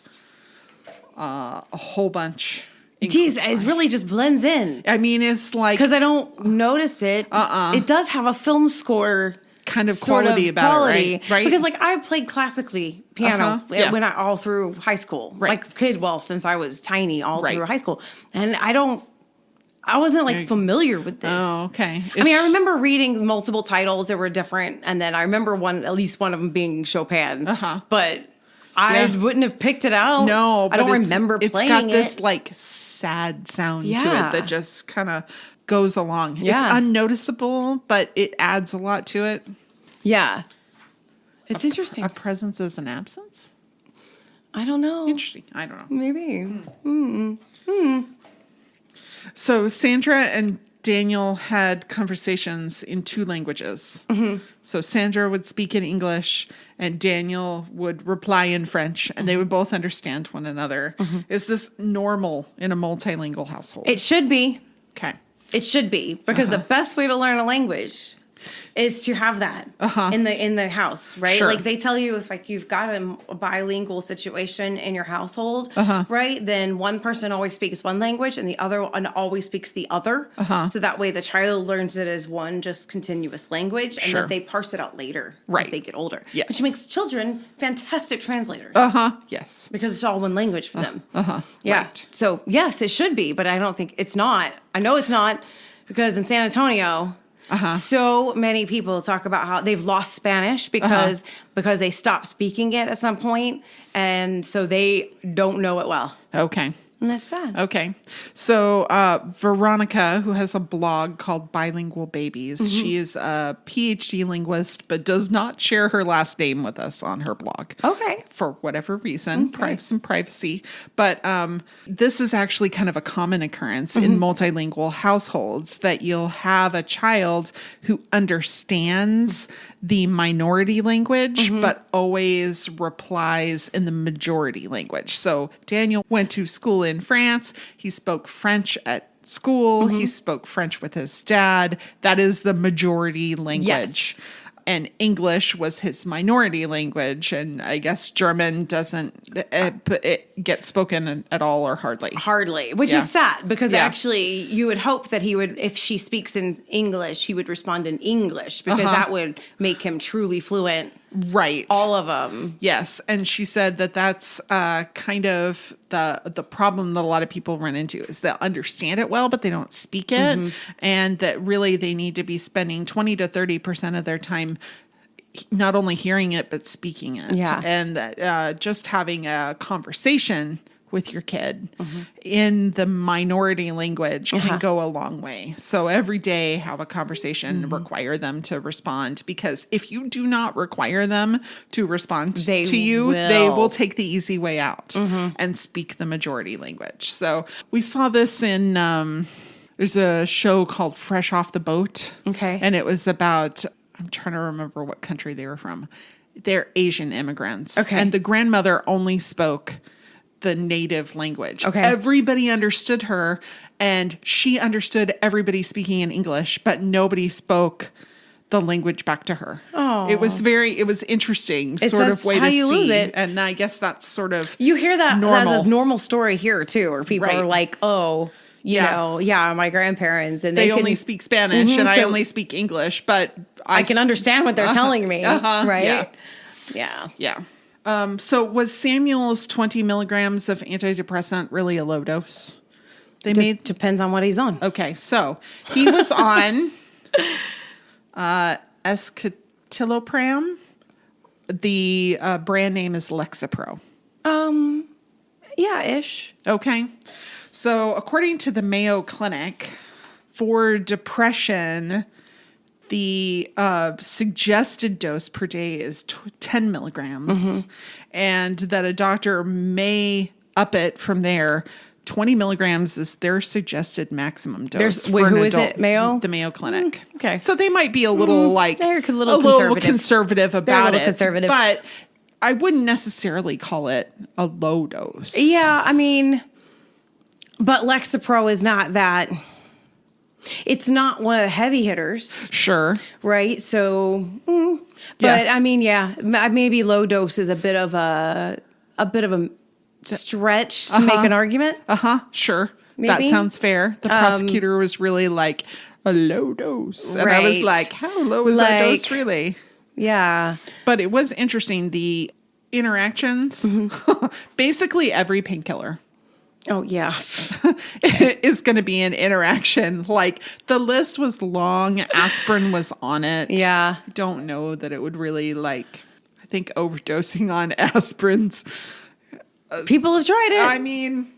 a whole bunch. Geez, it really just blends in. I mean, it's like Because I don't notice it. It does have a film score kind of sort quality of about quality. it, right? Because like I played classically piano Yeah. when I all through high school. Right. Like kid, well, since I was tiny all Right. through high school. And I wasn't like familiar with this. Oh, okay. I mean, I remember reading multiple titles that were different, and then I remember at least one of them being Chopin. But I wouldn't have picked it out. No, I don't but remember playing It's got it. this like sad sound to Yeah. it that just kind of goes along. Yeah. It's unnoticeable, but it adds a lot to it. Yeah, it's interesting. A presence is an absence. I don't know. Interesting. I don't know. Maybe. So Sandra and Daniel had conversations in 2 languages. So Sandra would speak in English and Daniel would reply in French and they would both understand one another. Is this normal in a multilingual household? It should be. Okay. It should be because the best way to learn a language is to have that in the house, right? Sure. Like they tell you if like you've got a bilingual situation in your household, right? Then one person always speaks one language and the other one always speaks the other. So that way the child learns it as one just continuous language, and then they parse it out later as they get older. Yes. Which makes children fantastic translators. Yes. Because it's all one language for them. Yeah. Right. So yes, it should be, but I don't think it's not. I know it's not because in San Antonio, so many people talk about how they've lost Spanish because they stopped speaking it at some point, and so they don't know it well. Okay. And that's sad. Okay. So Veronica, who has a blog called Bilingual Babies, she is a PhD linguist, but does not share her last name with us on her blog. Okay. For whatever reason, some privacy. But this is actually kind of a common occurrence in multilingual households, that you'll have a child who understands the minority language, but always replies in the majority language. So Daniel went to school in France. He spoke French at school. He spoke French with his dad. That is the majority language. Yes. And English was his minority language. And I guess German doesn't it get spoken at all or hardly. Hardly, which is sad because actually you would hope that he would, if she speaks in English, he would respond in English because that would make him truly fluent. Right. All of them. Yes. And she said that that's kind of the problem that a lot of people run into is they'll understand it well, but they don't speak it. And that really they need to be spending 20 to 30% of their time not only hearing it, but speaking it. Yeah. And that just having a conversation with your kid in the minority language can go a long way. So every day have a conversation, require them to respond, because if you do not require them to respond to you, they will take the easy way out and speak the majority language. So we saw this in, there's a show called Fresh Off the Boat. Okay. And it was about, I'm trying to remember what country they were from. They're Asian immigrants. Okay. And the grandmother only spoke the native language. Okay. Everybody understood her, and she understood everybody speaking in English, but nobody spoke the language back to her. Oh. It was interesting sort of way to see. And I guess that's sort of you hear that normal. as a normal story here too, where people are like, oh, you know, my grandparents, and they only speak Spanish and I only speak English, but I can understand what they're telling me. Right. Yeah. So was Samuel's 20 milligrams of antidepressant really a low dose? Depends on what he's on. Okay, so he was on escitalopram. The brand name is Lexapro. Yeah-ish. Okay. So according to the Mayo Clinic, for depression, the suggested dose per day is 10 milligrams, and that a doctor may up it from there. 20 milligrams is their suggested maximum dose. Who is it? Mayo? The Mayo Clinic. Okay. So they might be a little they're a little conservative about it. Conservative. But I wouldn't necessarily call it a low dose. Yeah, I mean, but Lexapro is not that. It's not one of the heavy hitters. Sure. Right? So, but I mean, maybe low dose is a bit of a stretch to make an argument. Sure. Maybe. That sounds fair. The prosecutor was really like, a low dose. And I was like, how low is that dose really? Yeah. But it was interesting. The interactions, basically every painkiller. Oh, yeah. is going to be an interaction. Like, the list was long. Aspirin was on it. Yeah. I don't know that it would really, I think overdosing on aspirins. People have tried it. I mean,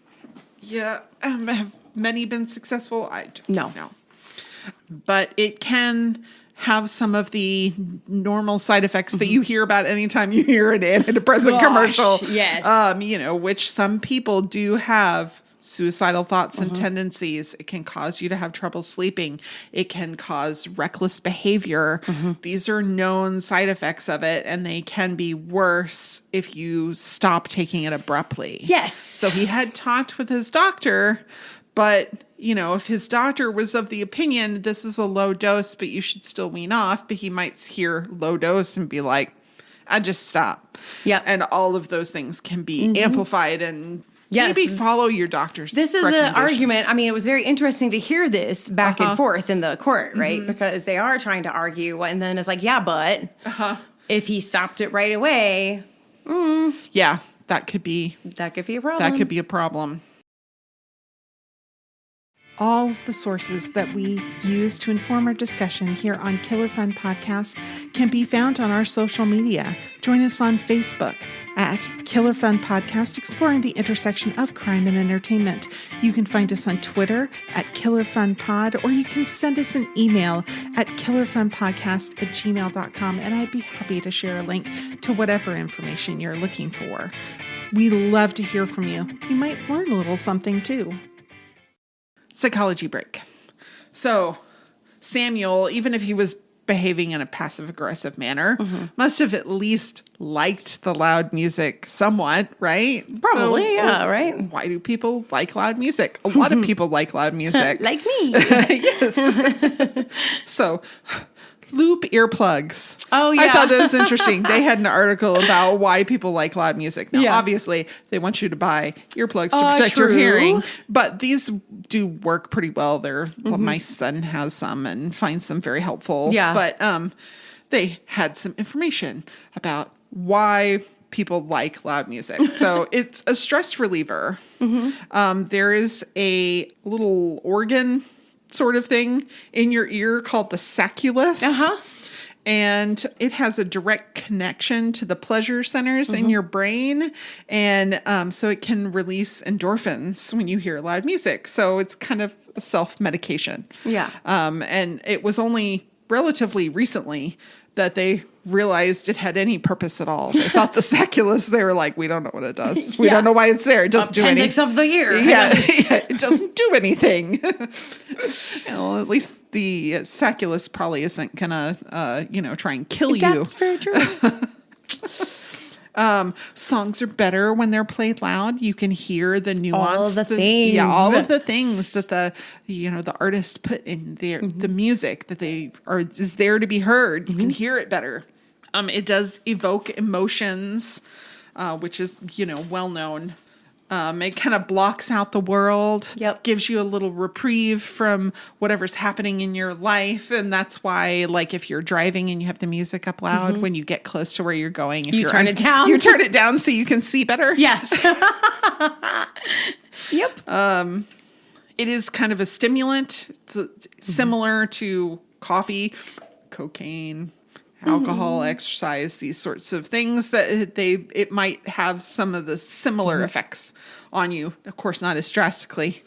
yeah. Have many been successful? I don't know. But it can have some of the normal side effects that you hear about anytime you hear an antidepressant commercial. Yes. Which some people do have suicidal thoughts and tendencies. It can cause you to have trouble sleeping. It can cause reckless behavior. These are known side effects of it, and they can be worse if you stop taking it abruptly. Yes. So he had talked with his doctor, but if his doctor was of the opinion this is a low dose, but you should still wean off, but he might hear low dose and be like, I just stop. Yeah. And all of those things can be amplified, and Yes. maybe follow your doctor's This is the argument. I mean, it was very interesting to hear this back and forth in the court, right? Because they are trying to argue, and then it's like, yeah, but if he stopped it right away, yeah, that could be a problem. That could be a problem. All of the sources that we use to inform our discussion here on Killer Fun Podcast can be found on our social media. Join us on Facebook at Killer Fun Podcast, exploring the intersection of crime and entertainment. You can find us on Twitter at Killer Fun Pod, or you can send us an email at killerfunpodcast@gmail.com, and I'd be happy to share a link to whatever information you're looking for. We love to hear from you. You might learn a little something too. Psychology break. So Samuel, even if he was behaving in a passive-aggressive manner, must have at least liked the loud music somewhat, right? Probably, right? Why do people like loud music? A lot of people like loud music. Like me. Yes. So loop earplugs. Oh, yeah. I thought that was interesting. They had an article about why people like loud music. Now, Yeah. obviously, they want you to buy earplugs to protect your true. hearing, but these do work pretty well. Well, my son has some and finds them very helpful. Yeah. But they had some information about why people like loud music. So it's a stress reliever. There is a little organ sort of thing in your ear called the sacculus. And it has a direct connection to the pleasure centers in your brain. And so it can release endorphins when you hear loud music. So it's kind of a self-medication. Yeah. And it was only relatively recently that they realized it had any purpose at all. They thought the sacculus, they were like, we don't know what it does. We don't know why it's there. It doesn't do anything. Appendix of the ear. Yeah, it doesn't do anything. At least the sacculus probably isn't gonna, try and kill you. That's very true. Songs are better when they're played loud. You can hear the nuance. All the things. Yeah, all of the things that the artist put in there, the music that is there to be heard. You can hear it better. It does evoke emotions, which is, well known. It kind of blocks out the world. Yep. Gives you a little reprieve from whatever's happening in your life. And that's why, like, if you're driving and you have the music up loud, when you get close to where you're going, You turn it down. You turn it down so you can see better. Yes. Yep. It is kind of a stimulant. It's similar to coffee, cocaine, alcohol, exercise, these sorts of things that it might have some of the similar effects on you. Of course, not as drastically.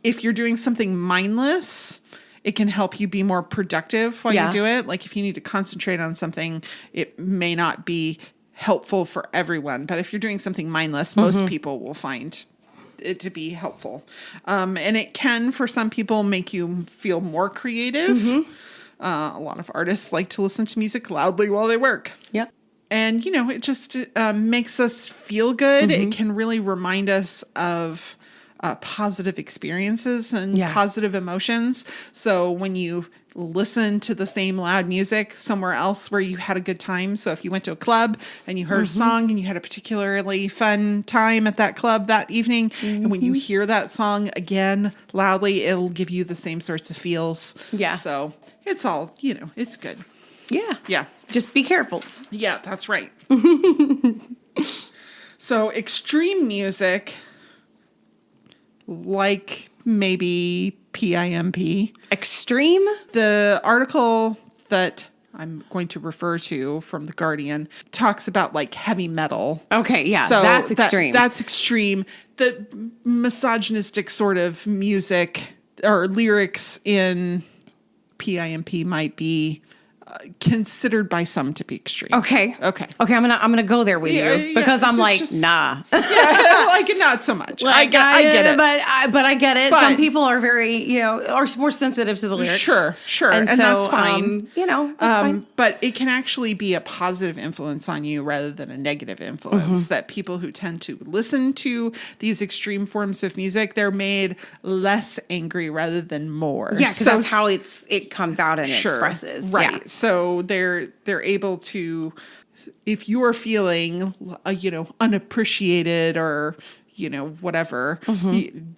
If you're doing something mindless, it can help you be more productive while you do it. Like if you need to concentrate on something, it may not be helpful for everyone. But if you're doing something mindless, most people will find it to be helpful. And it can, for some people, make you feel more creative. A lot of artists like to listen to music loudly while they work. Yep. And, it just makes us feel good. It can really remind us of positive experiences and positive emotions. So when you listen to the same loud music somewhere else where you had a good time. So if you went to a club and you heard a song and you had a particularly fun time at that club that evening, and when you hear that song again loudly, it'll give you the same sorts of feels. Yeah. So it's all, it's good. Yeah. Yeah. Just be careful. Yeah, that's right. So extreme music, like maybe PIMP. Extreme? The article that I'm going to refer to from The Guardian talks about like heavy metal. Okay, yeah, So that's extreme. That's extreme. The misogynistic sort of music or lyrics in PIMP might be considered by some to be extreme. Okay. Okay. I'm gonna go there with you because I'm like, nah. Yeah, like not so much. I get it. But I get it. But some people are very, are more sensitive to the lyrics. Sure. And so, that's fine. That's fine. But it can actually be a positive influence on you rather than a negative influence. That people who tend to listen to these extreme forms of music, they're made less angry rather than more. Yeah, because that's how it comes out and expresses. Right. Yeah. So they're able to, if you're feeling, unappreciated or, whatever,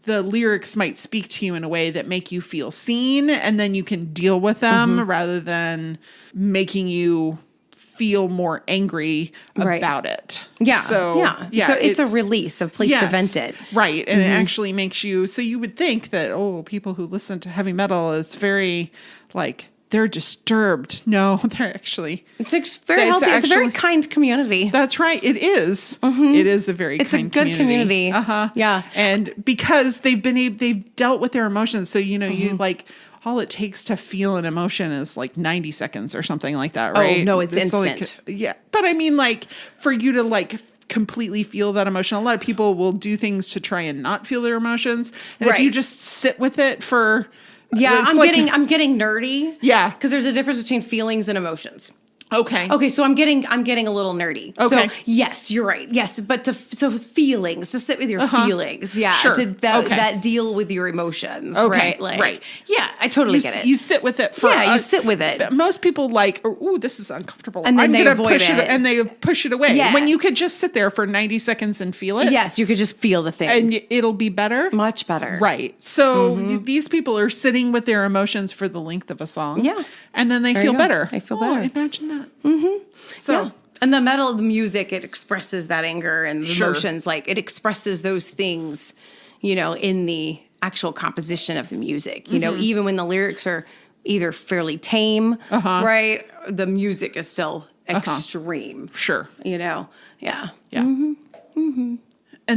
the lyrics might speak to you in a way that make you feel seen, and then you can deal with them rather than making you feel more angry about it. Yeah. So it's a release, a place to vent it. Right. And it actually makes you, so you would think that, people who listen to heavy metal is very they're disturbed. No, they're actually. It's very healthy. It's a very kind community. That's right. It is. It is a very kind community. It's a good community. Yeah. And because they've dealt with their emotions. So, you all it takes to feel an emotion is 90 seconds or something like that, right? Oh, no, it's instant. Yeah. But I mean, for you to completely feel that emotion, a lot of people will do things to try and not feel their emotions. And if you just sit with it for... Yeah, I'm getting nerdy. Yeah. Because there's a difference between feelings and emotions. Okay. So I'm getting a little nerdy. Okay. So yes, you're right. Yes, but so feelings, to sit with your feelings. Yeah. Sure. That deal with your emotions. Okay. Right. Right. Yeah, I totally get it. You sit with it for you sit with it. Most people this is uncomfortable. And then I'm they gonna avoid push it. And they push it away. Yeah. When you could just sit there for 90 seconds and feel it. Yes, you could just feel the thing. And it'll be better. Much better. Right. So these people are sitting with their emotions for the length of a song. Yeah. And then they feel better. They feel better. Imagine that. So and the music, it expresses that anger and the emotions. It expresses those things, in the actual composition of the music. Even when the lyrics are either fairly tame, right? The music is still extreme. Sure. Yeah. Yeah. And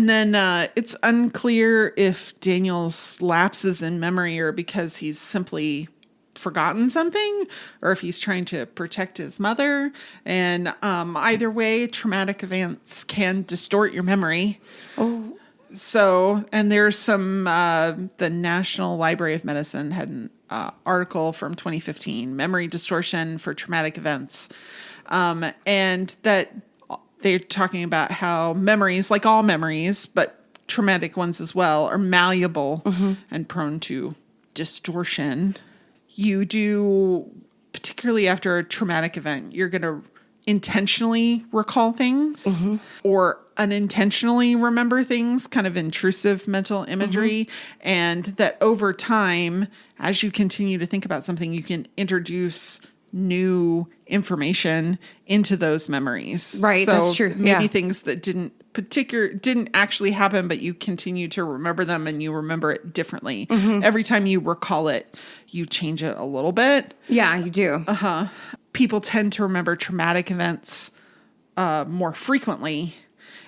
then it's unclear if Daniel's lapses in memory are because he's simply forgotten something or if he's trying to protect his mother. And either way, traumatic events can distort your memory. Oh. So, and there's some, the National Library of Medicine had an article from 2015, Memory Distortion for Traumatic Events. And that they're talking about how memories, like all memories, but traumatic ones as well, are malleable and prone to distortion. You do, particularly after a traumatic event, you're going to intentionally recall things or unintentionally remember things, kind of intrusive mental imagery. And that over time, as you continue to think about something, you can introduce new information into those memories. Right, so that's true. Maybe things that didn't actually happen, but you continue to remember them and you remember it differently. Every time you recall it, you change it a little bit. Yeah, you do. People tend to remember traumatic events more frequently,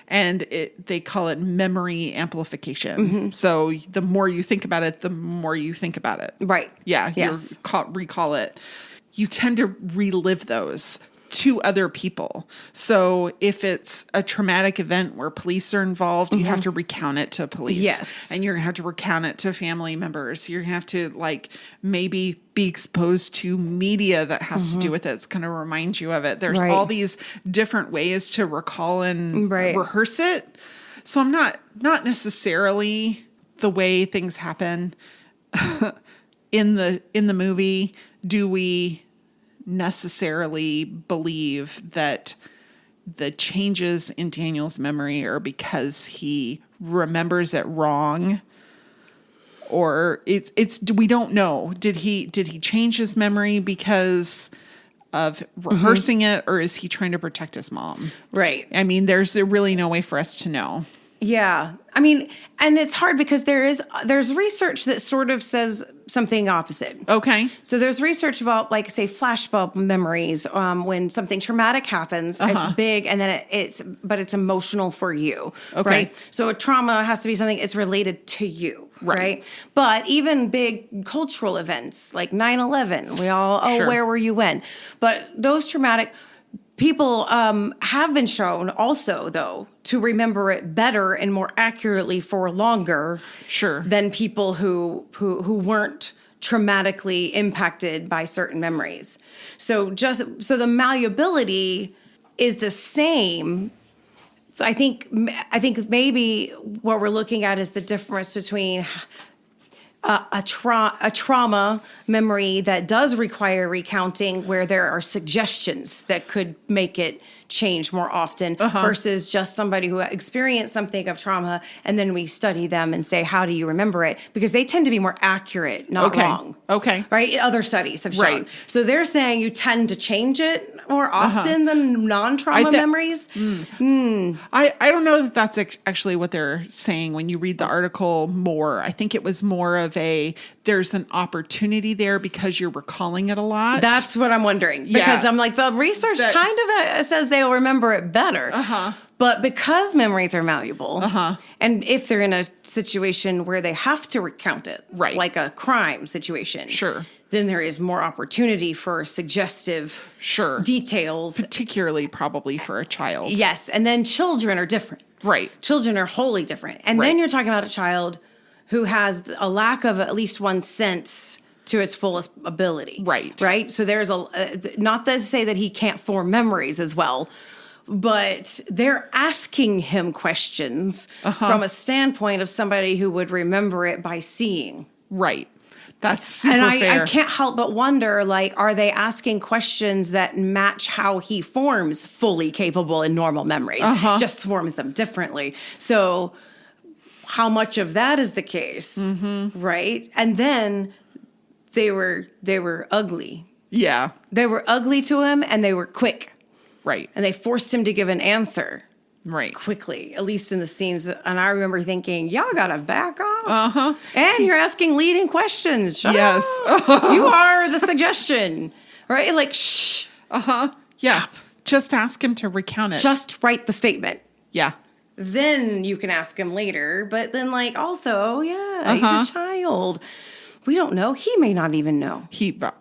and they call it memory amplification. So the more you think about it, the more you think about it. Right. Yeah. Yes. Recall it. You tend to relive those to other people. So if it's a traumatic event where police are involved, you have to recount it to police. Yes. And you're going to have to recount it to family members. You're going to have to maybe be exposed to media that has to do with it. It's going to remind you of it. There's all these different ways to recall and rehearse it. So I'm not necessarily the way things happen in the movie. Do we necessarily believe that the changes in Daniel's memory are because he remembers it wrong, or it's we don't know. Did he change his memory because of rehearsing it, or is he trying to protect his mom? Right. I mean, there's really no way for us to know. Yeah. I mean, and it's hard because there's research that sort of says something opposite. Okay. So there's research about, like, say, flashbulb memories. When something traumatic happens, it's big, and then it's emotional for you, Okay. right? So a trauma has to be something it's related to you, right? But even big cultural events like 9/11, we all, Sure. where were you when? But those traumatic people have been shown also, though, to remember it better and more accurately for longer Sure. than people who weren't traumatically impacted by certain memories. So the malleability is the same. I think maybe what we're looking at is the difference between a trauma memory that does require recounting, where there are suggestions that could make it change more often, versus just somebody who experienced something of trauma, and then we study them and say, how do you remember it? Because they tend to be more accurate, not wrong. Okay. Right? Other studies have shown. Right. So they're saying you tend to change it more often than non-trauma memories. I don't know that that's actually what they're saying when you read the article more. I think it was more of there's an opportunity there because you're recalling it a lot. That's what I'm wondering. Because I'm like, the research kind of says they'll remember it better. But because memories are malleable, and if they're in a situation where they have to recount it, like a crime situation, then there is more opportunity for suggestive details. Particularly probably for a child. Yes, and then children are different. Right. Children are wholly different. And then you're talking about a child who has a lack of at least one sense to its fullest ability. Right? So there's not to say that he can't form memories as well, but they're asking him questions from a standpoint of somebody who would remember it by seeing. Right. That's super and fair. I can't help but wonder, like, are they asking questions that match how he forms fully capable in normal memories? Just forms them differently. So how much of that is the case, right? And then they were ugly. Yeah. They were ugly to him, and they were quick. Right. And they forced him to give an answer. Right. Quickly, at least in the scenes. And I remember thinking, y'all gotta back off. And you're asking leading questions. Shut up. You are the suggestion. Right? Like, shh. Yeah. Stop. Just ask him to recount it. Just write the statement. Yeah. Then you can ask him later. But then, like, also, he's a child. We don't know. He may not even know.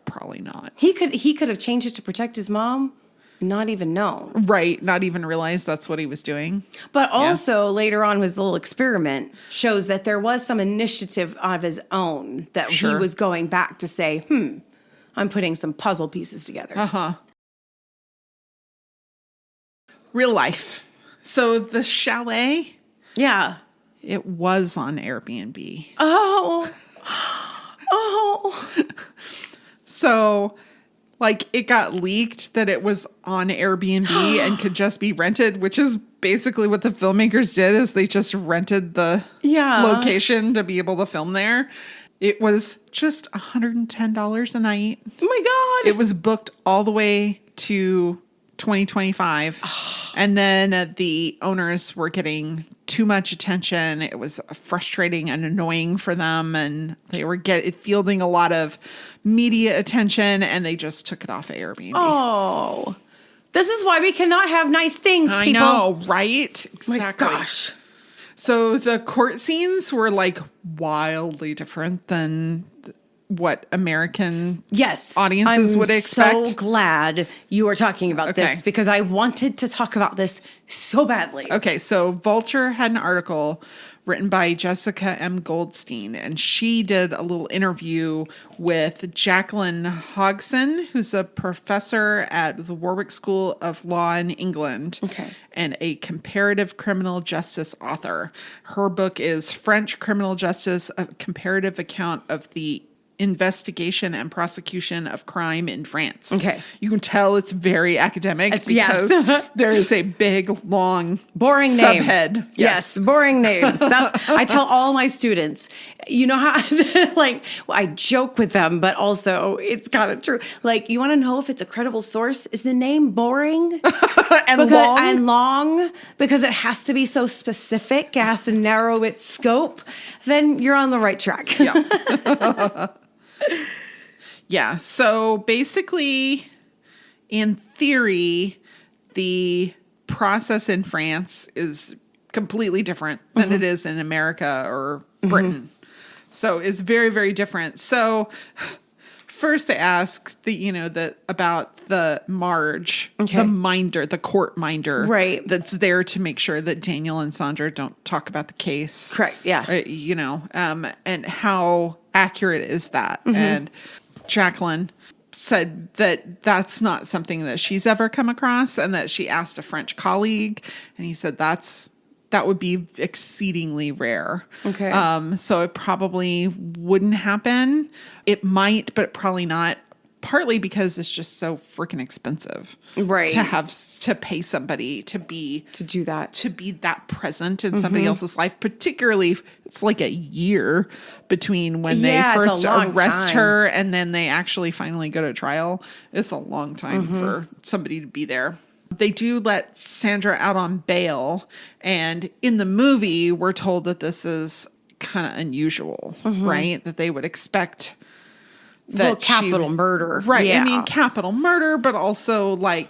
Probably not. He could have changed it to protect his mom. Not even known. Right. Not even realize that's what he was doing. But also later on, his little experiment shows that there was some initiative of his own that he was going back to say, I'm putting some puzzle pieces together. Real life. So the chalet. Yeah. It was on Airbnb. Oh. So, like, it got leaked that it was on Airbnb and could just be rented, which is basically what the filmmakers did, is they just rented the location to be able to film there. It was just $110 a night. Oh my God. It was booked all the way to 2025. And then the owners were getting too much attention. It was frustrating and annoying for them, and they were fielding a lot of media attention, and they just took it off of Airbnb. Oh, this is why we cannot have nice things, people. I know, right? Exactly. My gosh. So the court scenes were like wildly different than what American audiences would expect. I'm so glad you are talking about this, because I wanted to talk about this so badly. Okay, so Vulture had an article written by Jessica M. Goldstein, and she did a little interview with Jacqueline Hodgson, who's a professor at the Warwick School of Law in England, and a comparative criminal justice author. Her book is French Criminal Justice, a comparative account of the investigation and prosecution of crime in France. Okay. You can tell it's very academic because yes. there is a big, long, boring subhead. Name. Yes, boring names. I tell all my students, you know how, I joke with them, but also it's kind of true. Like, you want to know if it's a credible source? Is the name boring? And long? Because it has to be so specific. It has to narrow its scope. Then you're on the right track. Yeah. Yeah. So basically, in theory, the process in France is completely different than it is in America or Britain. So it's very, very different. So first they ask about the Marge, the minder, the court minder, right? That's there to make sure that Daniel and Sandra don't talk about the case. Correct. Yeah. And how accurate is that? And Jacqueline said that that's not something that she's ever come across, and that she asked a French colleague, and he said that would be exceedingly rare. Okay. So it probably wouldn't happen. It might, but probably not. Partly because it's just so freaking expensive, right? To pay somebody to do that, to be that present in somebody else's life. Particularly, if it's like a year between when they first arrest her and then they actually finally go to trial. It's a long time for somebody to be there. They do let Sandra out on bail, and in the movie, we're told that this is kind of unusual, right? That they would expect that capital murder. Right. Yeah. I mean, capital murder, but also like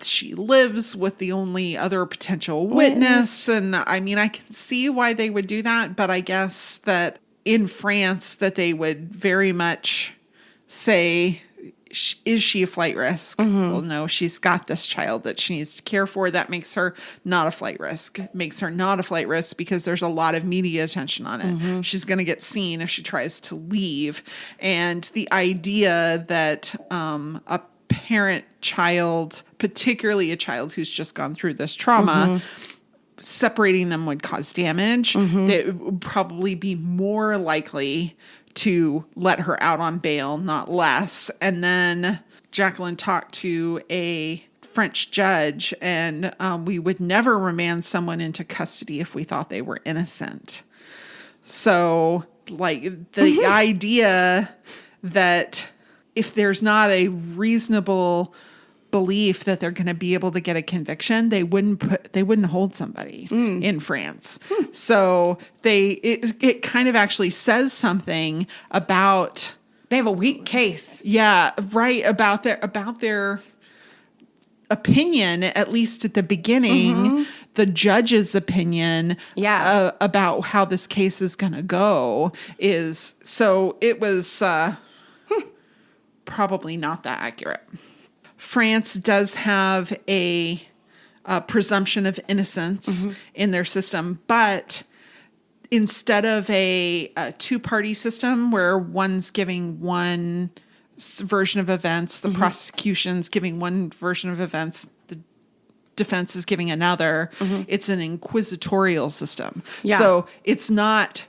she lives with the only other potential witness. And I mean, I can see why they would do that, but I guess that in France that they would very much say, is she a flight risk? Well, no, she's got this child that she needs to care for. That makes her not a flight risk. It makes her not a flight risk because there's a lot of media attention on it. She's going to get seen if she tries to leave. And the idea that a parent child, particularly a child who's just gone through this trauma, separating them would cause damage. That would probably be more likely to let her out on bail, not less. And then Jacqueline talked to a French judge, and we would never remand someone into custody if we thought they were innocent. So, like, the idea that if there's not a reasonable belief that they're going to be able to get a conviction, they wouldn't hold somebody in France. So it kind of actually says something about, they have a weak case. Yeah, right, about their opinion, at least at the beginning, the judge's opinion about how this case is going to go is, so it was probably not that accurate. France does have a presumption of innocence in their system, but instead of a two-party system where one's giving one version of events, the prosecution's giving one version of events, the defense is giving another, it's an inquisitorial system. Yeah. So it's not,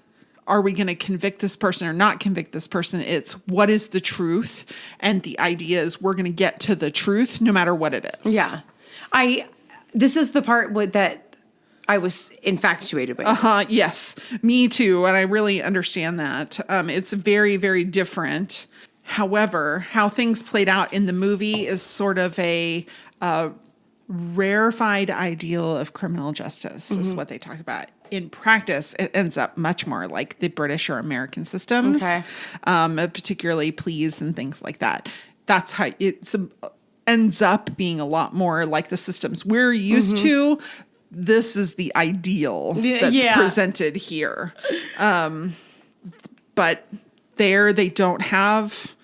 are we going to convict this person or not convict this person? It's what is the truth? And the idea is we're going to get to the truth no matter what it is. Yeah. This is the part that I was infatuated with. Yes, me too. And I really understand that. It's very, very different. However, how things played out in the movie is sort of a rarefied ideal of criminal justice is what they talk about. In practice, it ends up much more like the British or American systems, particularly pleas and things like that. That's how it ends up being a lot more like the systems we're used to. This is the ideal that's presented here. But there they don't have,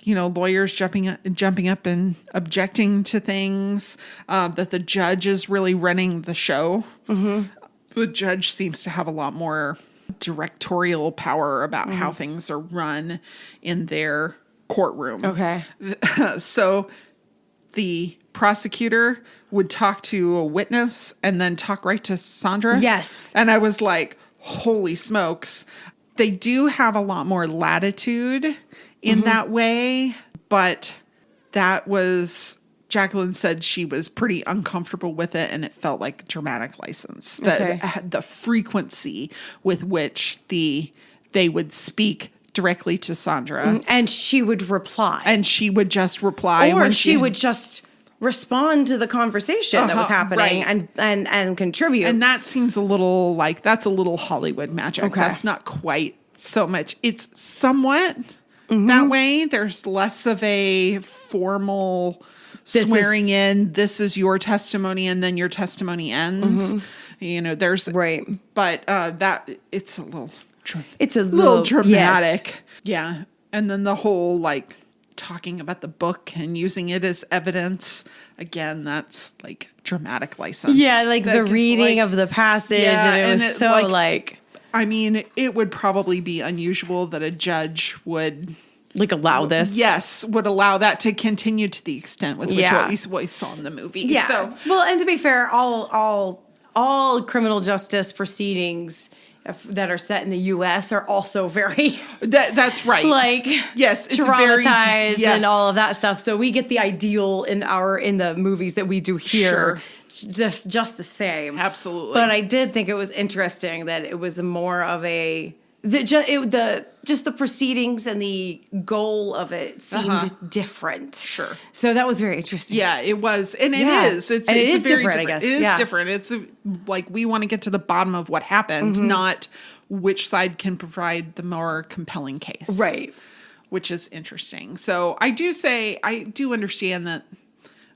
lawyers jumping up and objecting to things, that the judge is really running the show. The judge seems to have a lot more directorial power about how things are run in their courtroom. Okay. So the prosecutor would talk to a witness and then talk right to Sandra. Yes. And I was like, holy smokes. They do have a lot more latitude in that way, but that was, Jacqueline said she was pretty uncomfortable with it, and it felt like dramatic license. The frequency with which they would speak directly to Sandra. And she would reply. And she would just reply. Or when she would just respond to the conversation that was happening and contribute. And that seems a little like, that's a little Hollywood magic. Okay. That's not quite so much. It's somewhat that way. There's less of a formal swearing in, this is your testimony, and then your testimony ends. You know, there's but that it's a little dramatic. Yes. Yeah. And then the whole like talking about the book and using it as evidence. Again, that's like dramatic license. Yeah, like the reading of the passage. Yeah, and it was so like I mean, it would probably be unusual that a judge would like allow this. Yes, would allow that to continue to the extent with which what we saw in the movie. Yeah. So, well, and to be fair, all criminal justice proceedings that are set in the U.S. are also very that's right. Like yes, it's traumatized very, and all of that stuff. So we get the ideal in the movies that we do here. Sure. Just the same. Absolutely. But I did think it was interesting that it was more of a just the proceedings and the goal of it seemed different. Sure. So that was very interesting. Yeah, it was. And it is. It's very different, I guess. It is different. It's like we want to get to the bottom of what happened, not which side can provide the more compelling case. Right. Which is interesting. So I do understand that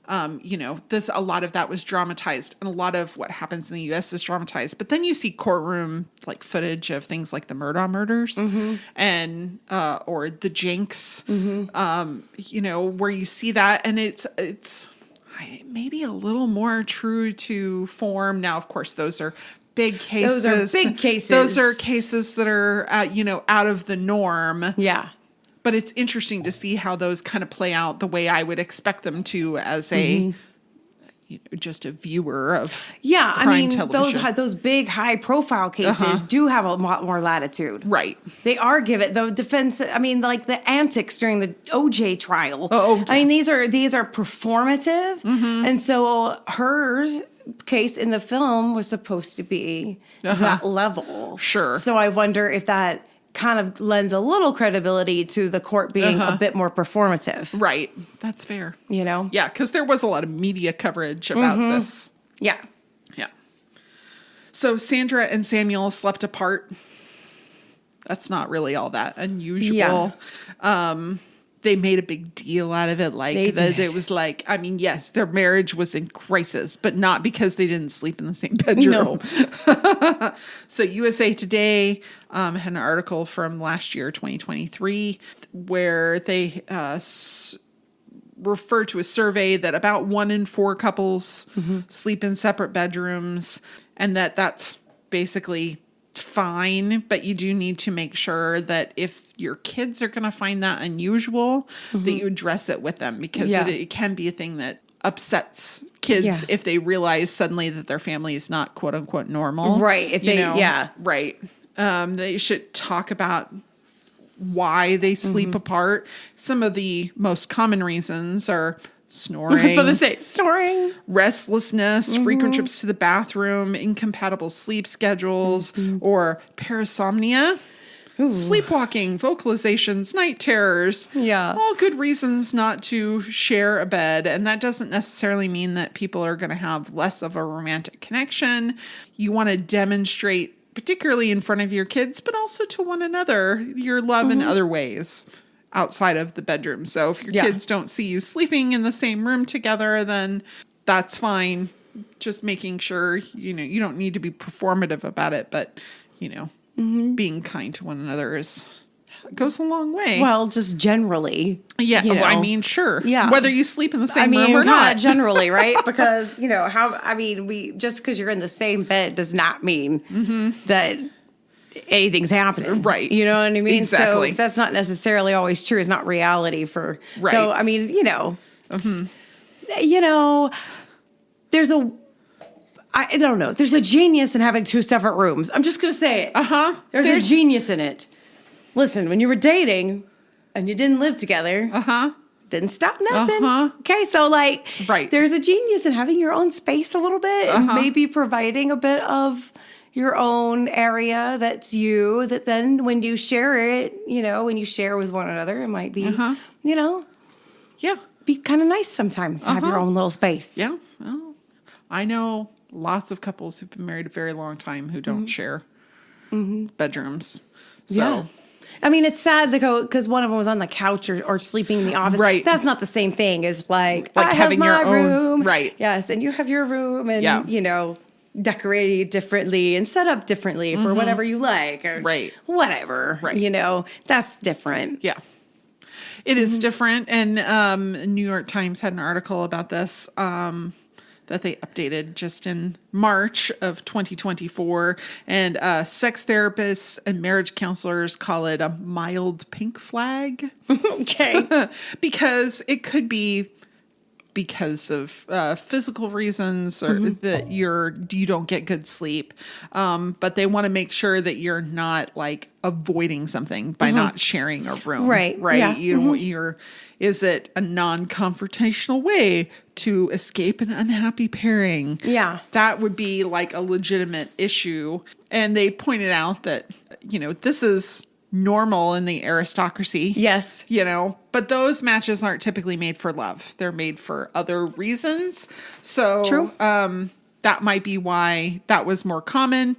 a lot of that was dramatized, and a lot of what happens in the U.S. is dramatized. But then you see courtroom like footage of things like the Murdaugh murders and or the Jinx, where you see that, and it's maybe a little more true to form. Now, of course, those are big cases. Those are big cases. Those are cases that are out of the norm. Yeah. But it's interesting to see how those kind of play out the way I would expect them to as a just a viewer of crime television. Those big high profile cases do have a lot more latitude. Right. They are given the defense. I mean, like the antics during the OJ trial. Oh, I mean, these are performative, and so her case in the film was supposed to be that level. Sure. So I wonder if that kind of lends a little credibility to the court being a bit more performative. Right. That's fair. You know? Yeah, because there was a lot of media coverage about this. Yeah. Yeah. So Sandra and Samuel slept apart. That's not really all that unusual. Yeah. They made a big deal out of it. Like it was like, I mean, yes, their marriage was in crisis, but not because they didn't sleep in the same bedroom. No. So USA Today had an article from last year, 2023, where they refer to a survey that about 1 in 4 couples sleep in separate bedrooms, and that's basically fine, but you do need to make sure that if your kids are going to find that unusual, that you address it with them, because it can be a thing that upsets kids if they realize suddenly that their family is not quote unquote normal. Right. If Right. They should talk about why they sleep apart. Some of the most common reasons are snoring. I was about to say snoring. Restlessness, frequent trips to the bathroom, incompatible sleep schedules, or parasomnia. Ooh. Sleepwalking, vocalizations, night terrors. Yeah. All good reasons not to share a bed. And that doesn't necessarily mean that people are going to have less of a romantic connection. You want to demonstrate, particularly in front of your kids, but also to one another, your love in other ways outside of the bedroom. So if your kids don't see you sleeping in the same room together, then that's fine. Just making sure, you don't need to be performative about it, but, being kind to one another goes a long way. Well, just generally. Yeah. I mean, sure. Yeah. Whether you sleep in the same room or not. Generally, right? Because, just because you're in the same bed does not mean that anything's happening. Right. You know what I mean? Exactly. So that's not necessarily always true. It's not reality for. Right. So, I mean, there's I don't know. There's a genius in having 2 separate rooms. I'm just going to say it. There's a genius in it. Listen, when you were dating and you didn't live together, didn't stop nothing. Okay, so like, there's a genius in having your own space a little bit and maybe providing a bit of your own area that's you, that then when you share it, you know, when you share with one another, it might be, you know, be kind of nice sometimes to have your own little space. Yeah. Well, I know lots of couples who've been married a very long time who don't share bedrooms. So. Yeah. I mean, it's sad because one of them was on the couch or sleeping in the office. Right. That's not the same thing as like I having have my your room. own. Right. Yes. And you have your room and, you know, decorated differently and set up differently for whatever you like. Or whatever. Right. You know, that's different. Yeah. It is different. And New York Times had an article about this that they updated just in March of 2024. And sex therapists and marriage counselors call it a mild pink flag. Okay. Because it could be because of physical reasons or that you don't get good sleep. But they want to make sure that you're not like avoiding something by not sharing a room. Right. Yeah. You know, is it a non-confrontational way to escape an unhappy pairing? Yeah. That would be like a legitimate issue. And they pointed out that, you know, this is normal in the aristocracy. Yes. You know, but those matches aren't typically made for love. They're made for other reasons. So True. That might be why that was more common.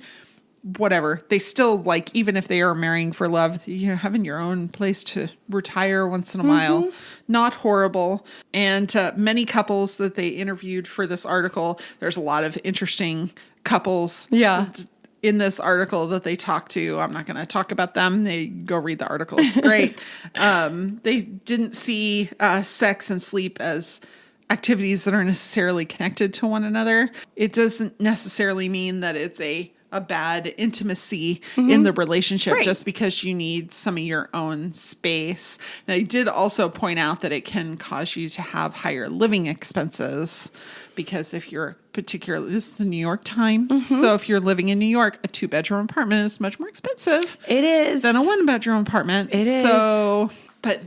Whatever. They still, like, even if they are marrying for love, you know, having your own place to retire once in a while, not horrible. And many couples that they interviewed for this article, there's a lot of interesting couples. Yeah. In this article that they talk to. I'm not going to talk about them. They go read the article. It's great. They didn't see sex and sleep as activities that are necessarily connected to one another. It doesn't necessarily mean that it's a bad intimacy in the relationship just because you need some of your own space. Now, they did also point out that it can cause you to have higher living expenses because if you're particularly, this is the New York Times. So if you're living in New York, a 2-bedroom apartment is much more expensive. It is. Than a 1-bedroom apartment. It is. So, but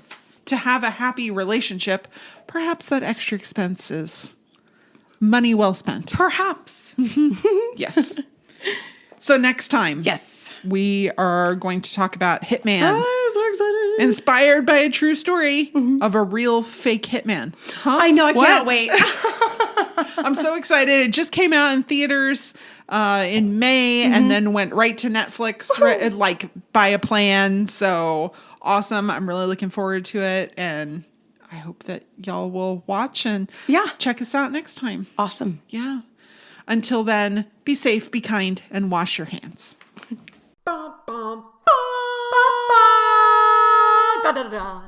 to have a happy relationship, perhaps that extra expense is money well spent. Perhaps. Yes. So next time, we are going to talk about Hitman. I'm so excited. Inspired by a true story of a real fake hitman. I know, I can't wait. I'm so excited. It just came out in theaters in May and then went right to Netflix, like by a plan. So awesome. I'm really looking forward to it. And I hope that y'all will watch and check us out next time. Awesome. Yeah. Until then, be safe, be kind, and wash your hands. Bum, bum, bum. Da, da, da, da.